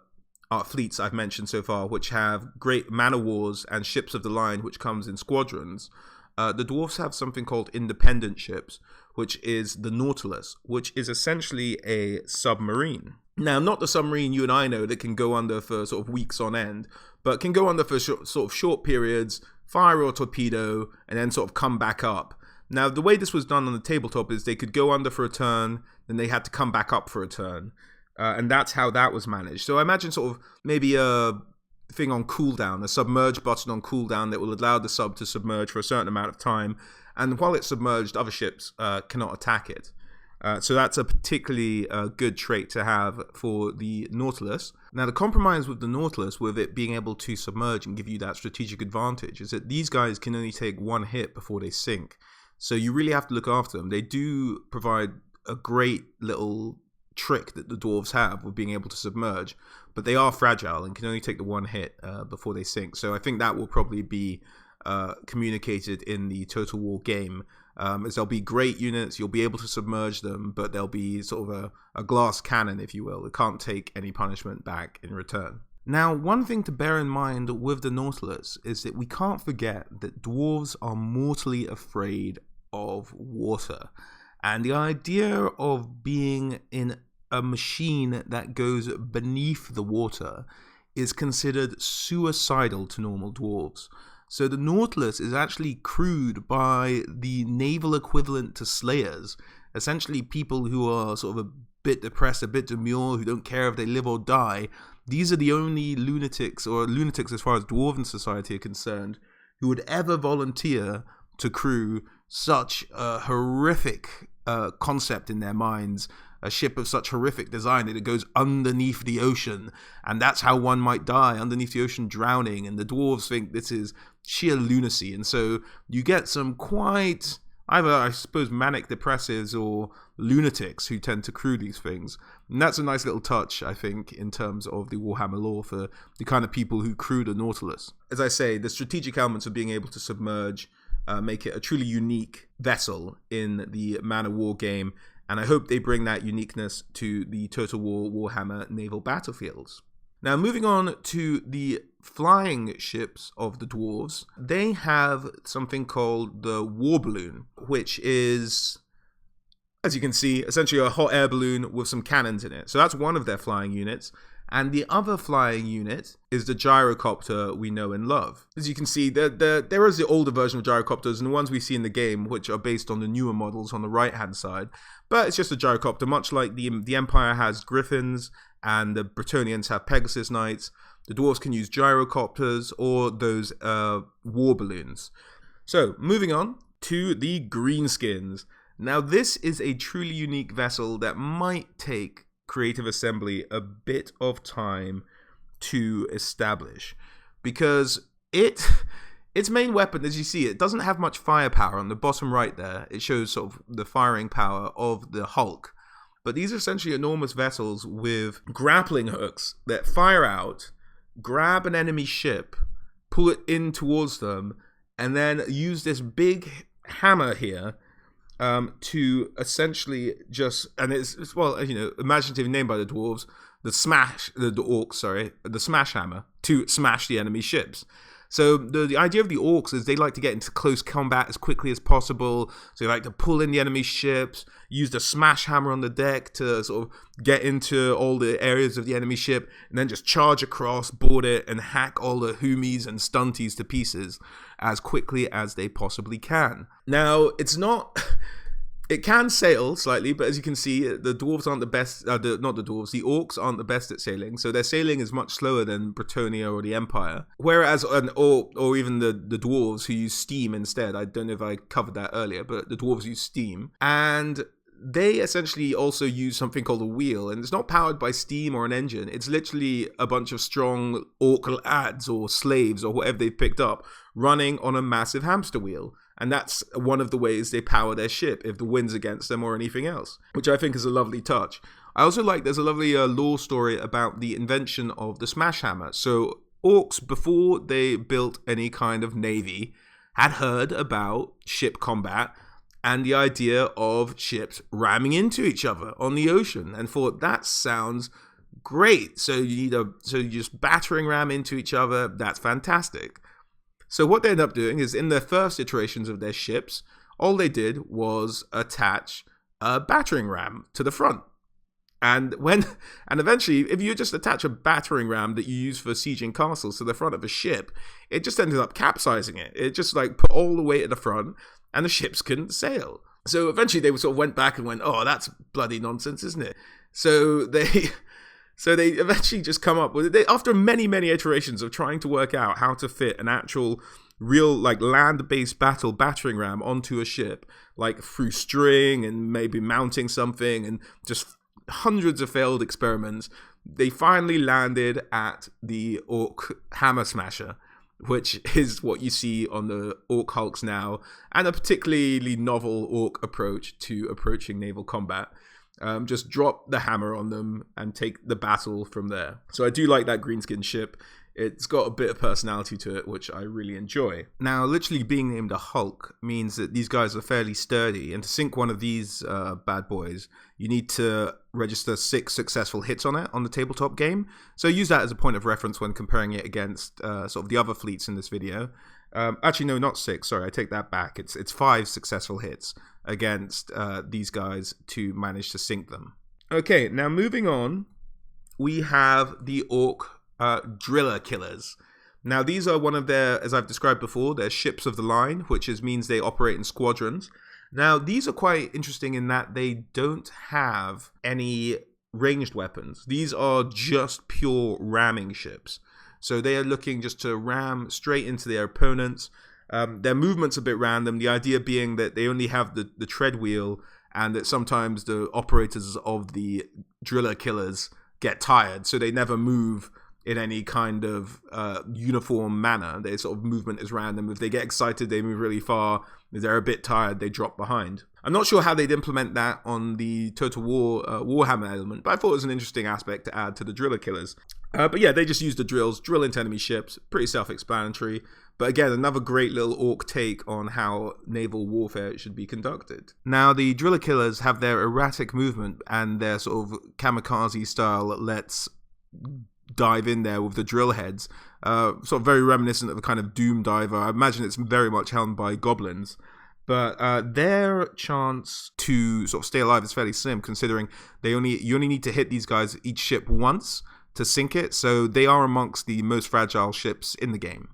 fleets I've mentioned so far, which have great man of wars and ships of the line, which comes in squadrons, the dwarves have something called independent ships, which is the Nautilus, which is essentially a submarine. Now, not the submarine you and I know that can go under for sort of weeks on end, but can go under for short periods, fire a torpedo, and then sort of come back up. Now, the way this was done on the tabletop is they could go under for a turn, then they had to come back up for a turn. And that's how that was managed. So I imagine sort of maybe a thing on cooldown, a submerge button on cooldown that will allow the sub to submerge for a certain amount of time. And while it's submerged, other ships cannot attack it. So that's a particularly good trait to have for the Nautilus. Now, the compromise with the Nautilus, with it being able to submerge and give you that strategic advantage, is that these guys can only take 1 hit before they sink. So you really have to look after them. They do provide a great little trick that the dwarves have with being able to submerge, but they are fragile and can only take the 1 hit before they sink. So I think that will probably be communicated in the Total War game. As there'll be great units, you'll be able to submerge them, but there'll be sort of a glass cannon, if you will. It can't take any punishment back in return. Now, one thing to bear in mind with the Nautilus is that we can't forget that dwarves are mortally afraid of water. And the idea of being in a machine that goes beneath the water is considered suicidal to normal dwarves. So the Nautilus is actually crewed by the naval equivalent to slayers, essentially people who are sort of a bit depressed, a bit demure, who don't care if they live or die. These are the only lunatics, or lunatics as far as dwarven society are concerned, who would ever volunteer to crew such a horrific concept in their minds a ship of such horrific design that it goes underneath the ocean, and that's how one might die, underneath the ocean drowning, and the dwarves think this is sheer lunacy, and so you get some quite, either, I suppose, manic depressives or lunatics who tend to crew these things. And that's a nice little touch, I think, in terms of the Warhammer lore for the kind of people who crew the Nautilus. As I say, the strategic elements of being able to submerge make it a truly unique vessel in the Man of War game, and I hope they bring that uniqueness to the Total War Warhammer naval battlefields. Now, moving on to the flying ships of the dwarves, they have something called the War Balloon, which is, as you can see, essentially a hot air balloon with some cannons in it. So that's one of their flying units. And the other flying unit is the gyrocopter we know and love. As you can see, there is the older version of gyrocopters and the ones we see in the game, which are based on the newer models on the right-hand side. But it's just a gyrocopter, much like the Empire has Griffons and the Brettonians have Pegasus Knights. The dwarves can use gyrocopters or those war balloons. So, moving on to the Greenskins. Now, this is a truly unique vessel that might take Creative Assembly a bit of time to establish, because its main weapon, as you see, it doesn't have much firepower. On the bottom right there, it shows sort of the firing power of the Hulk, but these are essentially enormous vessels with grappling hooks that fire out, grab an enemy ship, pull it in towards them, and then use this big hammer here to essentially just, and it's well, you know, imaginative name by the dwarves, the orcs, the smash hammer, to smash the enemy ships. So the idea of the orcs is they like to get into close combat as quickly as possible. So they like to pull in the enemy ships, use the smash hammer on the deck to sort of get into all the areas of the enemy ship, and then just charge across, board it, and hack all the hoomies and stunties to pieces as quickly as they possibly can. Now, it's not... It can sail slightly, but as you can see, the dwarves aren't the best, not the dwarves, the orcs aren't the best at sailing, so their sailing is much slower than Bretonnia or the Empire. Whereas, or even the dwarves who use steam instead. I don't know if I covered that earlier, but the dwarves use steam. And they essentially also use something called a wheel, and it's not powered by steam or an engine. It's literally a bunch of strong orc lads or slaves or whatever they've picked up running on a massive hamster wheel. And that's one of the ways they power their ship if the wind's against them or anything else, which I think is a lovely touch. I also like there's a lovely lore story about the invention of the smash hammer. So orcs, before they built any kind of navy, had heard about ship combat and the idea of ships ramming into each other on the ocean, and thought that sounds great. So you just battering ram into each other. That's fantastic. So what they ended up doing is, in their first iterations of their ships, all they did was attach a battering ram to the front. And eventually, if you just attach a battering ram that you use for sieging castles to the front of a ship, it just ended up capsizing it. It just like put all the weight at the front, and the ships couldn't sail. So eventually they sort of went back and went, oh, that's bloody nonsense, isn't it? So they eventually just come up with it. After many, many iterations of trying to work out how to fit an actual real like land-based battering ram onto a ship, like through string and maybe mounting something, and just hundreds of failed experiments, they finally landed at the Orc Hammer Smasher, which is what you see on the Orc Hulks now, and a particularly novel Orc approach to approaching naval combat. Just drop the hammer on them and take the battle from there. So I do like that greenskin ship. It's got a bit of personality to it, which I really enjoy. Now, literally being named a Hulk means that these guys are fairly sturdy, and to sink one of these bad boys, you need to register 6 successful hits on it on the tabletop game. So use that as a point of reference when comparing it against sort of the other fleets in this video. Actually, no, not 6. Sorry, I take that back. It's 5 successful hits against these guys to manage to sink them. Okay, now moving on, we have the Orc Driller Killers. Now, these are one of their, as I've described before, they're ships of the line, which means they operate in squadrons. Now, these are quite interesting in that they don't have any ranged weapons. These are just pure ramming ships. So they are looking just to ram straight into their opponents. Their movement's a bit random, the idea being that they only have the tread wheel and that sometimes the operators of the driller killers get tired, so they never move in any kind of uniform manner. Their sort of movement is random. If they get excited, they move really far. If they're a bit tired, they drop behind. I'm not sure how they'd implement that on the Total War Warhammer element, but I thought it was an interesting aspect to add to the driller killers. But yeah, they just use the drills, drill into enemy ships, pretty self-explanatory. But again, another great little orc take on how naval warfare should be conducted. Now, the driller killers have their erratic movement and their sort of kamikaze style let's dive in there with the drill heads, sort of very reminiscent of a kind of Doom diver. I imagine it's very much helmed by goblins. But their chance to sort of stay alive is fairly slim, considering you only need to hit these guys, each ship, once to sink it. So they are amongst the most fragile ships in the game.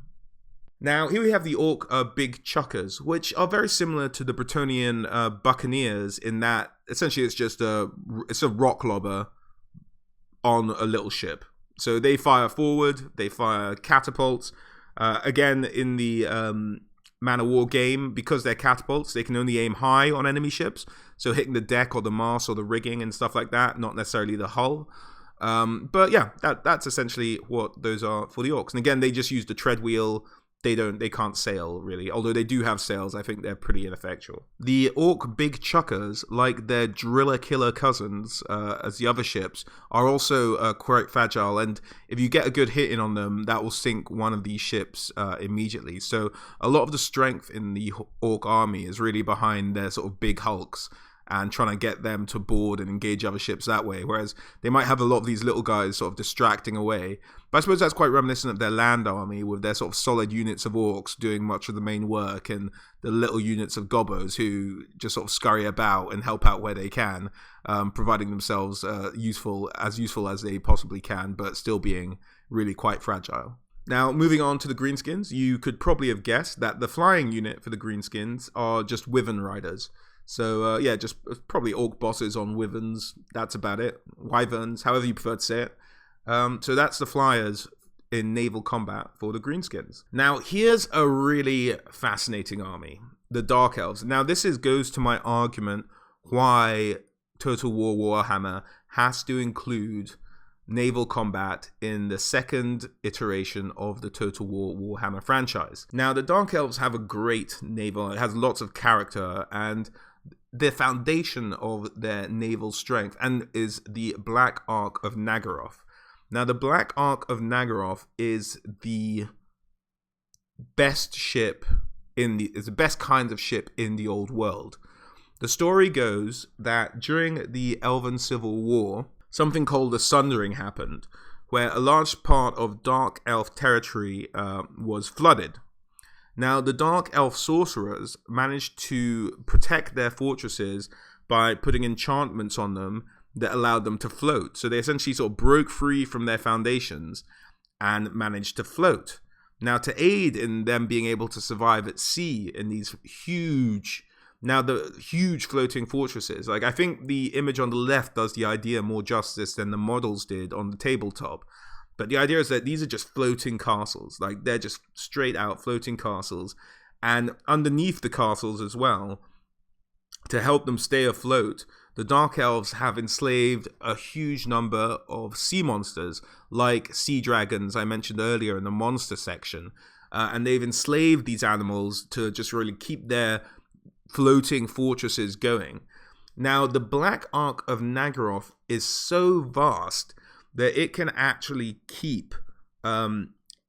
Now, here we have the orc big chuckers, which are very similar to the Brettonian buccaneers in that essentially it's a rock lobber on a little ship. So they fire forward, they fire catapults. Again, in the Man of War game, because they're catapults, they can only aim high on enemy ships. So hitting the deck or the mast or the rigging and stuff like that, not necessarily the hull. But yeah, that's essentially what those are for the orcs. And again, they just use the tread wheel. They can't sail, really. Although they do have sails, I think they're pretty ineffectual. The orc big chuckers, like their driller killer cousins, as the other ships, are also quite fragile. And if you get a good hit in on them, that will sink one of these ships immediately. So a lot of the strength in the orc army is really behind their sort of big hulks and trying to get them to board and engage other ships that way, whereas they might have a lot of these little guys sort of distracting away. But I suppose that's quite reminiscent of their land army, with their sort of solid units of orcs doing much of the main work, and the little units of gobbos who just sort of scurry about and help out where they can, providing themselves useful as they possibly can, but still being really quite fragile. Now, moving on to the Greenskins, you could probably have guessed that the flying unit for the Greenskins are just Wyvern riders. So, yeah, just probably orc bosses on wyverns. That's about it. Wyverns, however you prefer to say it. So that's the flyers in naval combat for the Greenskins. Now, here's a really fascinating army, the Dark Elves. Now, this goes to my argument why Total War Warhammer has to include naval combat in the second iteration of the Total War Warhammer franchise. Now, the Dark Elves have a great naval. It has lots of character, and the foundation of their naval strength and is the Black Ark of Nagaroth. Now, the Black Ark of Nagaroth is the best ship is the best kind of ship in the old world. The story goes that during the Elven Civil War, something called the Sundering happened, where a large part of Dark Elf territory was flooded. Now, the Dark Elf sorcerers managed to protect their fortresses by putting enchantments on them that allowed them to float. So they essentially sort of broke free from their foundations and managed to float. Now, to aid in them being able to survive at sea in these huge floating fortresses, like I think the image on the left does the idea more justice than the models did on the tabletop. But the idea is that these are just floating castles. Like, they're just straight out floating castles. And underneath the castles as well, to help them stay afloat, the Dark Elves have enslaved a huge number of sea monsters, like sea dragons I mentioned earlier in the monster section. And they've enslaved these animals to just really keep their floating fortresses going. Now, the Black Ark of Nagaroth is so vast that it can actually keep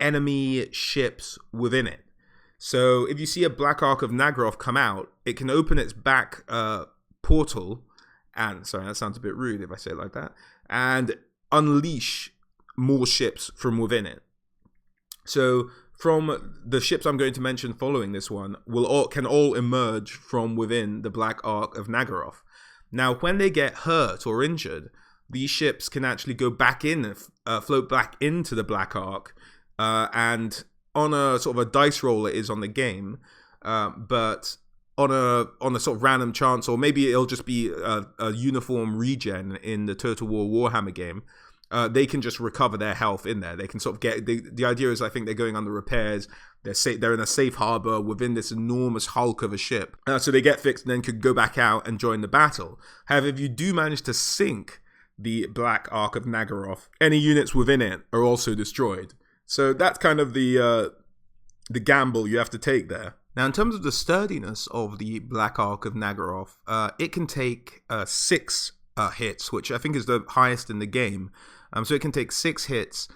enemy ships within it. So if you see a Black Ark of Nagaroth come out, it can open its back portal, and sorry, that sounds a bit rude if I say it like that, and unleash more ships from within it. So from the ships I'm going to mention following this one can all emerge from within the Black Ark of Nagaroth. Now, when they get hurt or injured, these ships can actually go back in, float back into the Black Ark, and on a sort of a dice roll it is on the game, but on a sort of random chance, or maybe it'll just be a uniform regen in the Total War Warhammer game, they can just recover their health in there. They can sort of get the idea is I think they're going under repairs. They're in a safe harbor within this enormous hulk of a ship, so they get fixed and then could go back out and join the battle. However, if you do manage to sink the Black Ark of Nagaroth, any units within it are also destroyed. So that's kind of the gamble you have to take there. Now, in terms of the sturdiness of the Black Ark of Nagaroth, it can take 6 hits, which I think is the highest in the game. So it can take 6 hits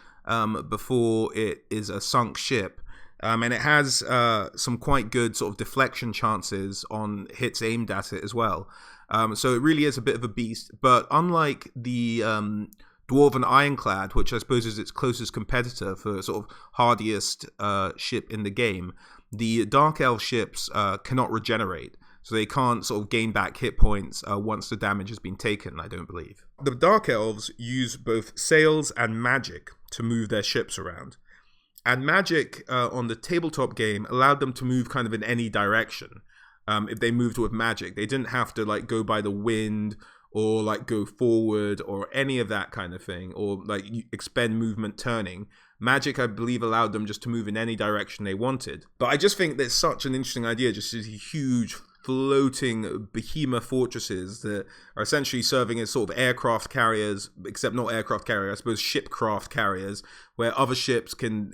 before it is a sunk ship. And it has some quite good sort of deflection chances on hits aimed at it as well. So it really is a bit of a beast. But unlike the Dwarven Ironclad, which I suppose is its closest competitor for sort of hardiest ship in the game, the Dark Elf ships cannot regenerate. So they can't sort of gain back hit points once the damage has been taken, I don't believe. The Dark Elves use both sails and magic to move their ships around. And magic on the tabletop game allowed them to move kind of in any direction. If they moved with magic, they didn't have to like go by the wind or like go forward or any of that kind of thing, or like expend movement turning. Magic, I believe, allowed them just to move in any direction they wanted. But I just think there's such an interesting idea, just these huge floating behemoth fortresses that are essentially serving as sort of aircraft carriers, except not aircraft carriers, I suppose shipcraft carriers, where other ships can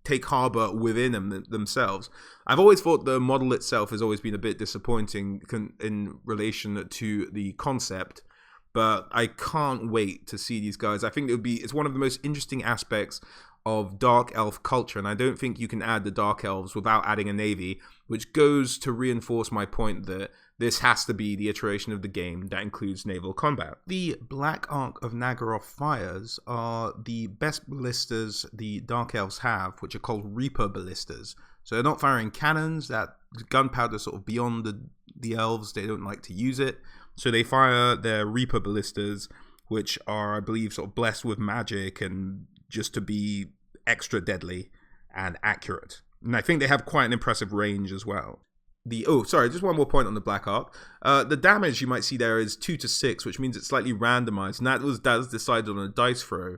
take harbor within them themselves. I've always thought the model itself has always been a bit disappointing in relation to the concept, but I can't wait to see these guys. I think it's one of the most interesting aspects of Dark Elf culture, and I don't think you can add the Dark Elves without adding a navy, which goes to reinforce my point that this has to be the iteration of the game that includes naval combat. The Black Ark of Nagaroth fires are the best ballistas the Dark Elves have, which are called Reaper ballistas. So they're not firing cannons, that gunpowder sort of beyond the elves, they don't like to use it. So they fire their Reaper ballistas, which are, I believe, sort of blessed with magic and just to be extra deadly and accurate. And I think they have quite an impressive range as well. Just one more point on the Black Ark. The damage you might see there is 2 to 6, which means it's slightly randomized, and that was decided on a dice throw.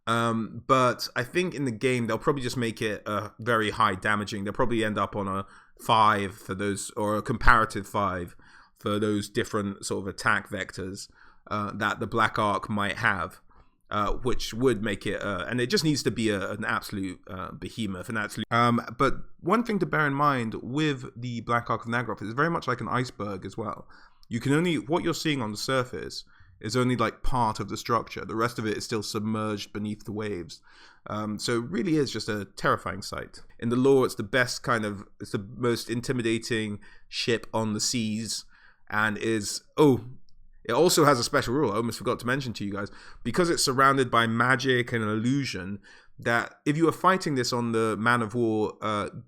But I think in the game they'll probably just make it very high damaging. They'll probably end up on a 5 for those, or a comparative 5 for those different sort of attack vectors that the Black Ark might have. Which would make it, and it just needs to be an absolute behemoth, but one thing to bear in mind with the Black Ark of Nagaroth is very much like an iceberg as well. What you're seeing on the surface is only like part of the structure. The rest of it is still submerged beneath the waves. So it really is just a terrifying sight. In the lore, it's the most intimidating ship on the seas, and it also has a special rule I almost forgot to mention to you guys. Because it's surrounded by magic and illusion, that if you were fighting this on the Man of War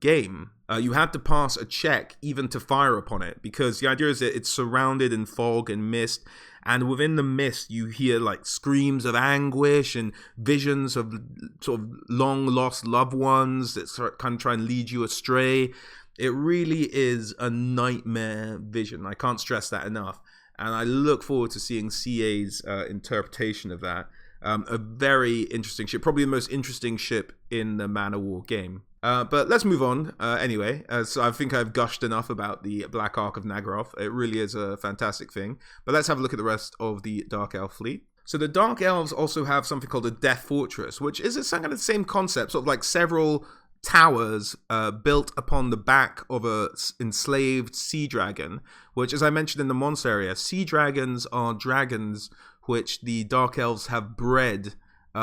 game, you had to pass a check even to fire upon it. Because the idea is that it's surrounded in fog and mist, and within the mist you hear like screams of anguish and visions of sort of long lost loved ones that sort of kind of try and lead you astray. It really is a nightmare vision. I can't stress that enough. And I look forward to seeing CA's interpretation of that. A very interesting ship, probably the most interesting ship in the Man of War game. But let's move on anyway. So I think I've gushed enough about the Black Ark of Nagaroth. It really is a fantastic thing. But let's have a look at the rest of the Dark Elf fleet. So the Dark Elves also have something called a Death Fortress, which is kind of the same concept, sort of like several towers built upon the back of a enslaved sea dragon, which, as I mentioned in the monster area, sea dragons are dragons which the Dark Elves have bred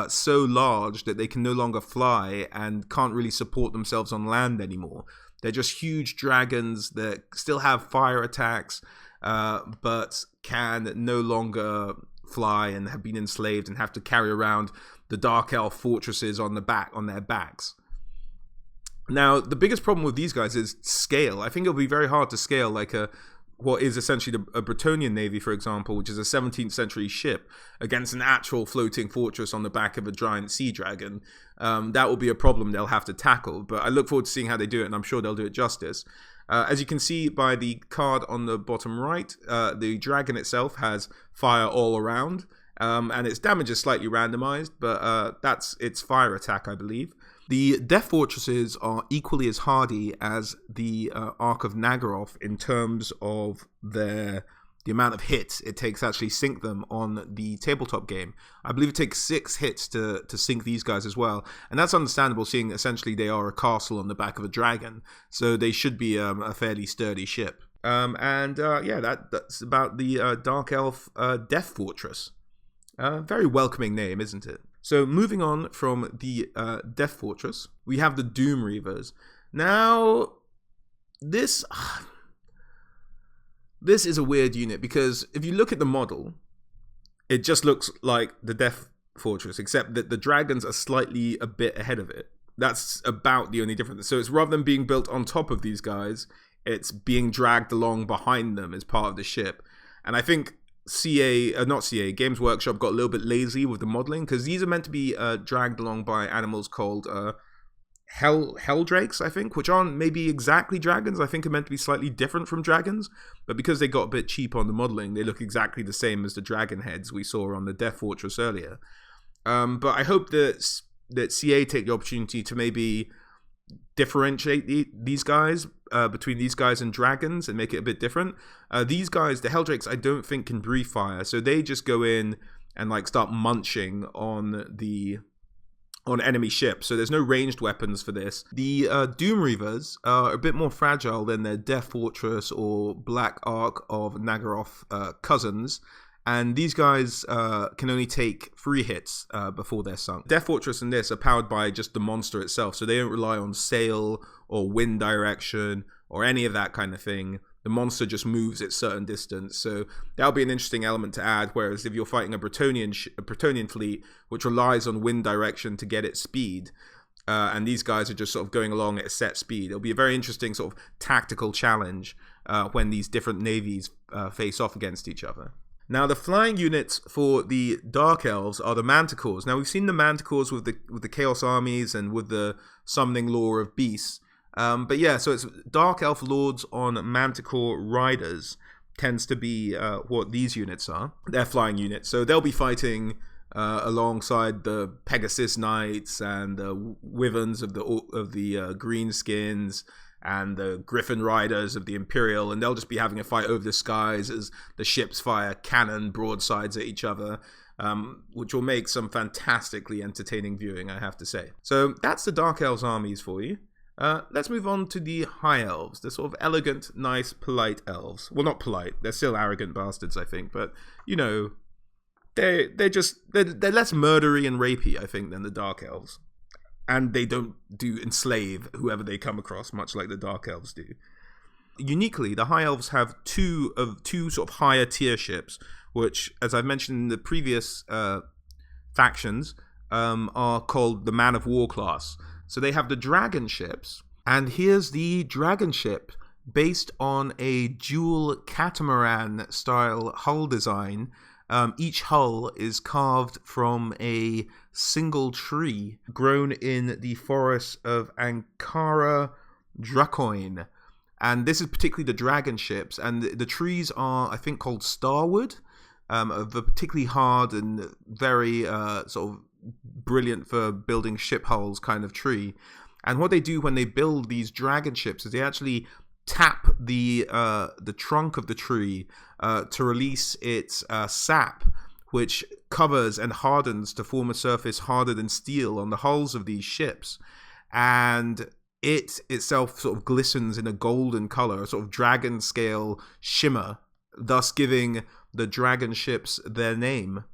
so large that they can no longer fly and can't really support themselves on land anymore. They're just huge dragons that still have fire attacks, but can no longer fly and have been enslaved and have to carry around the Dark Elf fortresses on their backs. Now, the biggest problem with these guys is scale. I think it'll be very hard to scale like what is essentially a Brettonian navy, for example, which is a 17th century ship, against an actual floating fortress on the back of a giant sea dragon. That will be a problem they'll have to tackle, but I look forward to seeing how they do it, and I'm sure they'll do it justice. As you can see by the card on the bottom right, the dragon itself has fire all around, And its damage is slightly randomized, but that's its fire attack, I believe. The Death Fortresses are equally as hardy as the Ark of Nagaroth in terms of the amount of hits it takes to actually sink them on the tabletop game. I believe it takes 6 hits to sink these guys as well. And that's understandable, seeing essentially they are a castle on the back of a dragon. So they should be a fairly sturdy ship. That's about the Dark Elf Death Fortress. Very welcoming name, isn't it? So moving on from the Death Fortress, we have the Doom Reavers. Now, this is a weird unit, because if you look at the model, it just looks like the Death Fortress, except that the dragons are slightly a bit ahead of it. That's about the only difference. So it's, rather than being built on top of these guys, it's being dragged along behind them as part of the ship. And I think Games Workshop got a little bit lazy with the modeling, because these are meant to be dragged along by animals called Helldrakes, I think, which aren't maybe exactly dragons. I think are meant to be slightly different from dragons, but because they got a bit cheap on the modeling, they look exactly the same as the dragon heads we saw on the Death Fortress earlier. But I hope that CA take the opportunity to maybe differentiate these guys between these guys and dragons and make it a bit different. These guys, the Helldrakes, I don't think can breathe fire, so they just go in and like start munching on enemy ships. So there's no ranged weapons for this. The Doom Reavers are a bit more fragile than their Death Fortress or Black Ark of Nagaroth cousins. And these guys can only take 3 hits before they're sunk. Death Fortress and this are powered by just the monster itself, so they don't rely on sail or wind direction or any of that kind of thing. The monster just moves at certain distance, so that'll be an interesting element to add. Whereas if you're fighting a Brettonian fleet, which relies on wind direction to get its speed, and these guys are just sort of going along at a set speed, it'll be a very interesting sort of tactical challenge when these different navies face off against each other. Now, the flying units for the Dark Elves are the Manticores. Now, we've seen the Manticores with the Chaos Armies and with the summoning lore of beasts. But yeah, so it's Dark Elf Lords on Manticore Riders tends to be what these units are. They're flying units. So they'll be fighting alongside the Pegasus Knights and the Wyverns of the Greenskins and the Griffon Riders of the Imperial, and they'll just be having a fight over the skies as the ships fire cannon broadsides at each other, which will make some fantastically entertaining viewing, I have to say. So that's the Dark Elves armies for you. Let's move on to the High Elves, the sort of elegant, nice, polite elves. Well, not polite, they're still arrogant bastards, I think, but, you know, they're less murdery and rapey, I think, than the Dark Elves. And they don't enslave whoever they come across, much like the Dark Elves do. Uniquely, the High Elves have two sort of higher tier ships, which, as I've mentioned in the previous factions, are called the Man of War class. So they have the dragon ships, and here's the dragon ship based on a dual catamaran style hull design. Each hull is carved from a single tree grown in the forest of Ankara Dracoin. And this is particularly the dragon ships. And the trees are, I think, called starwood, of a particularly hard and very sort of brilliant for building ship hulls kind of tree. And what they do when they build these dragon ships is they actually tap the trunk of the tree to release its sap, which covers and hardens to form a surface harder than steel on the hulls of these ships. And it itself sort of glistens in a golden color, a sort of dragon scale shimmer, thus giving the dragon ships their name.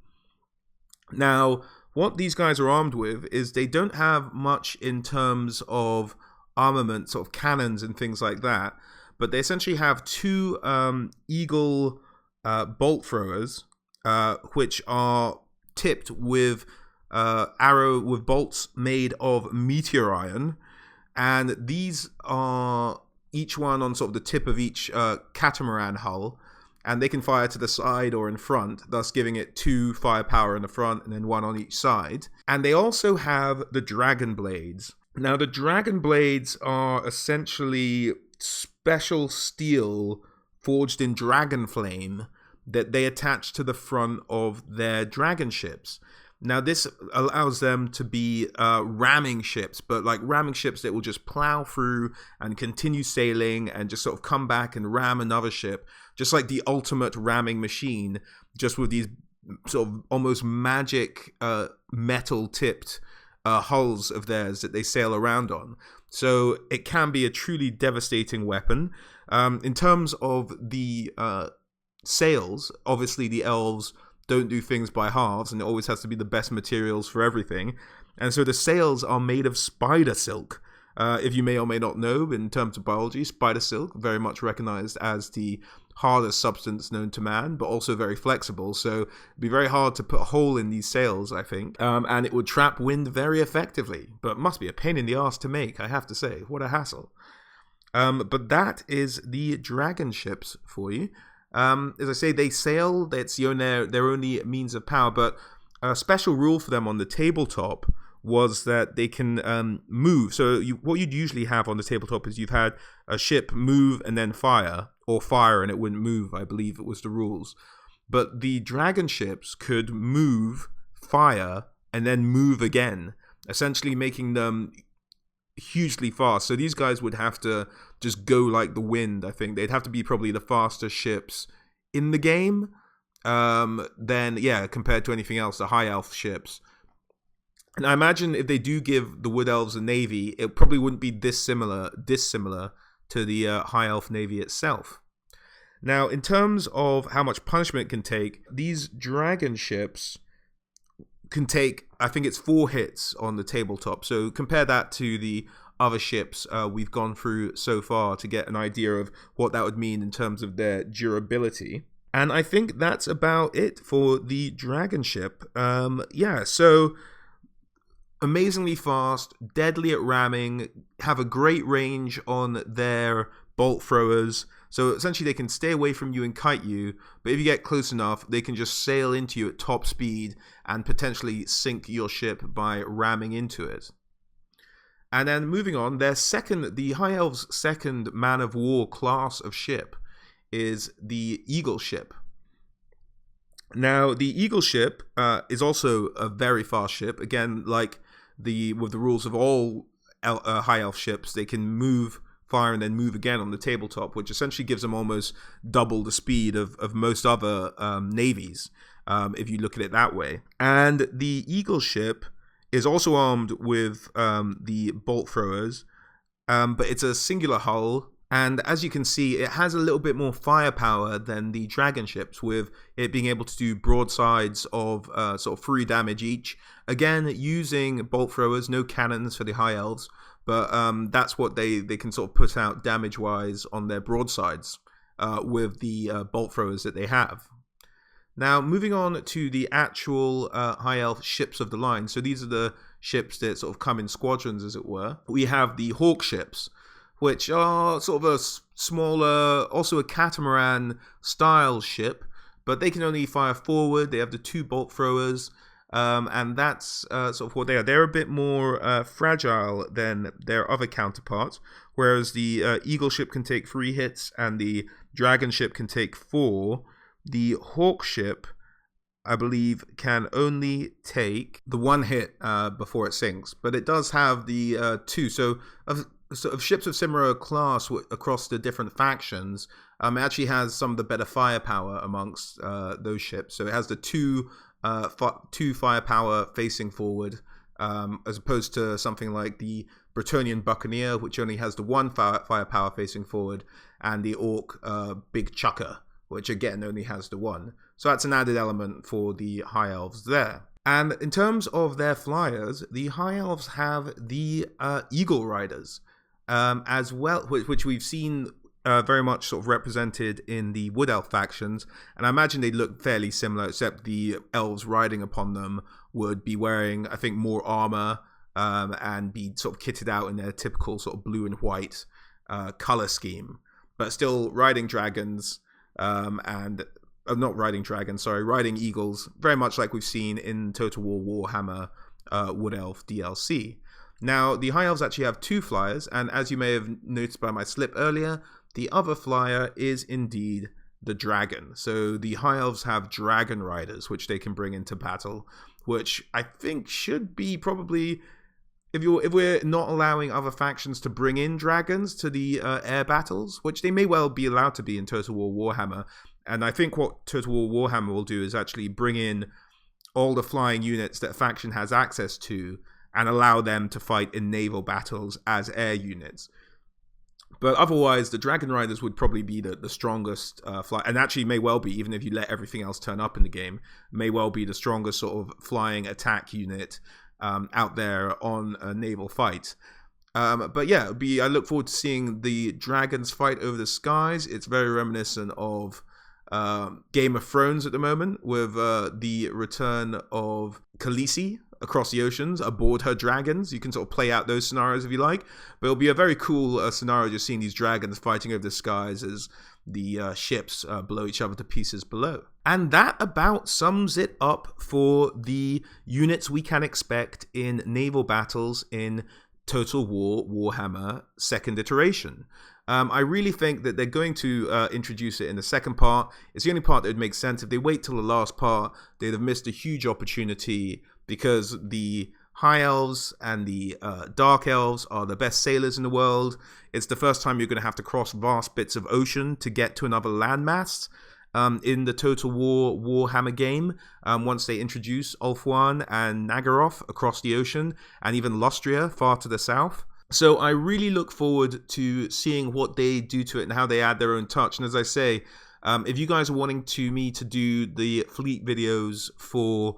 Now, what these guys are armed with is they don't have much in terms of armament, sort of cannons and things like that, but they essentially have 2 eagle bolt throwers, which are tipped with bolts made of meteor iron, and these are each one on sort of the tip of each catamaran hull, and they can fire to the side or in front, thus giving it 2 firepower in the front and then 1 on each side. And they also have the dragon blades. Now, the dragon blades are essentially special steel forged in dragon flame that they attach to the front of their dragon ships. Now, this allows them to be ramming ships, but like ramming ships that will just plow through and continue sailing and just sort of come back and ram another ship, just like the ultimate ramming machine, just with these sort of almost magic metal-tipped hulls of theirs that they sail around on. So it can be a truly devastating weapon. In terms of the sails, obviously the elves don't do things by halves, and it always has to be the best materials for everything. And so the sails are made of spider silk. If you may or may not know, in terms of biology, spider silk, very much recognized as the hardest substance known to man, but also very flexible. So it'd be very hard to put a hole in these sails, I think. And it would trap wind very effectively, but must be a pain in the arse to make, I have to say. What a hassle. But that is the dragon ships for you. As I say, they sail. That's their only means of power. But a special rule for them on the tabletop was that they can move. So what you'd usually have on the tabletop is you've had a ship move and then fire, or fire and it wouldn't move. I believe it was the rules. But the dragon ships could move, fire, and then move again, essentially making them hugely fast. So these guys would have to just go like the wind. I think they'd have to be probably the fastest ships in the game, then compared to anything else, the high elf ships. And I imagine if they do give the wood elves a navy, it probably wouldn't be dissimilar to the high elf navy itself. Now, in terms of how much punishment it can take, these dragon ships can take, I think it's 4 hits on the tabletop. So compare that to the other ships we've gone through so far to get an idea of what that would mean in terms of their durability. And I think that's about it for the dragon ship. So amazingly fast, deadly at ramming, have a great range on their bolt throwers. So essentially they can stay away from you and kite you, but if you get close enough, they can just sail into you at top speed and potentially sink your ship by ramming into it. And then moving on, the High Elves' second man of war class of ship is the Eagle ship. Now, the Eagle ship is also a very fast ship. Again, like with the rules of all High Elf ships, they can move, fire, and then move again on the tabletop, which essentially gives them almost double the speed of most other navies, if you look at it that way. And the Eagle ship is also armed with the bolt throwers, but it's a singular hull. And as you can see, it has a little bit more firepower than the dragon ships, with it being able to do broadsides of sort of 3 damage each. Again, using bolt throwers, no cannons for the high elves, but that's what they can sort of put out damage-wise on their broadsides with the bolt throwers that they have. Now, moving on to the actual high elf ships of the line. So these are the ships that sort of come in squadrons, as it were. We have the hawk ships, which are sort of a smaller, also a catamaran style ship, but they can only fire forward. They have the 2 bolt throwers, and that's sort of what they are. They're a bit more fragile than their other counterparts, whereas the Eagle ship can take 3 hits and the Dragon ship can take 4. The Hawk ship, I believe, can only take the 1 hit before it sinks, but it does have the 2. So of ships of similar class across the different factions, it actually has some of the better firepower amongst those ships. So it has the 2 firepower facing forward, as opposed to something like the Brettonian Buccaneer, which only has the 1 firepower facing forward, and the Orc Big Chucker, which again only has the 1. So that's an added element for the High Elves there. And in terms of their flyers, the High Elves have the Eagle Riders, as well, which we've seen very much sort of represented in the Wood Elf factions, and I imagine they look fairly similar, except the elves riding upon them would be wearing, I think, more armor and be sort of kitted out in their typical sort of blue and white color scheme, but still riding dragons riding eagles, very much like we've seen in Total War Warhammer Wood Elf DLC. Now, the High Elves actually have 2 flyers, and as you may have noticed by my slip earlier, the other flyer is indeed the dragon. So the High Elves have dragon riders, which they can bring into battle, which I think should be probably, if we're not allowing other factions to bring in dragons to the air battles, which they may well be allowed to be in Total War Warhammer. And I think what Total War Warhammer will do is actually bring in all the flying units that a faction has access to and allow them to fight in naval battles as air units. But otherwise, the Dragon Riders would probably be the strongest and actually may well be, even if you let everything else turn up in the game, may well be the strongest sort of flying attack unit out there on a naval fight. But yeah, I look forward to seeing the dragons fight over the skies. It's very reminiscent of Game of Thrones at the moment, with the return of Khaleesi across the oceans aboard her dragons. You can sort of play out those scenarios if you like, but it'll be a very cool scenario just seeing these dragons fighting over the skies as the ships blow each other to pieces below. And that about sums it up for the units we can expect in naval battles in Total War Warhammer 2nd iteration. I really think that they're going to introduce it in the second part. It's the only part that would make sense. If they wait till the last part, they'd have missed a huge opportunity, because the High Elves and the Dark Elves are the best sailors in the world. It's the first time you're going to have to cross vast bits of ocean to get to another landmass in the Total War Warhammer game, once they introduce Ulthuan and Nagaroth across the ocean, and even Lustria far to the south. So I really look forward to seeing what they do to it and how they add their own touch. And as I say, if you guys are wanting me to do the fleet videos for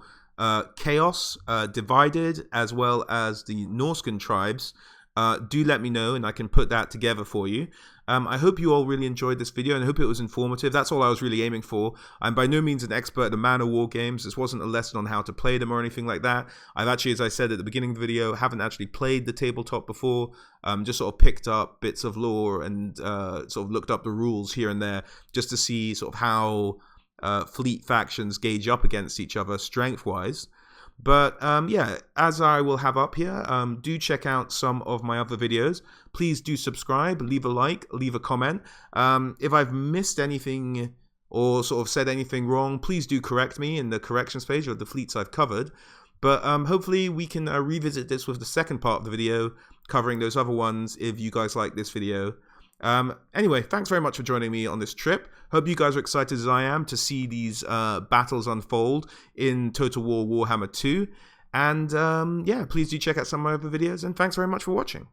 Chaos, Divided, as well as the Norscan tribes, do let me know and I can put that together for you. I hope you all really enjoyed this video and I hope it was informative. That's all I was really aiming for. I'm by no means an expert at the Man of War games. This wasn't a lesson on how to play them or anything like that. I've actually, as I said at the beginning of the video, haven't actually played the tabletop before. Just sort of picked up bits of lore and sort of looked up the rules here and there just to see sort of how fleet factions gauge up against each other strength-wise. But yeah, as I will have up here, do check out some of my other videos. Please do subscribe, leave a like, leave a comment. If I've missed anything or sort of said anything wrong, please do correct me in the corrections page of the fleets I've covered. But hopefully we can revisit this with the second part of the video, covering those other ones if you guys like this video. Anyway, thanks very much for joining me on this trip. Hope you guys are excited as I am to see these battles unfold in Total War Warhammer 2. And yeah, please do check out some of my other videos, and thanks very much for watching.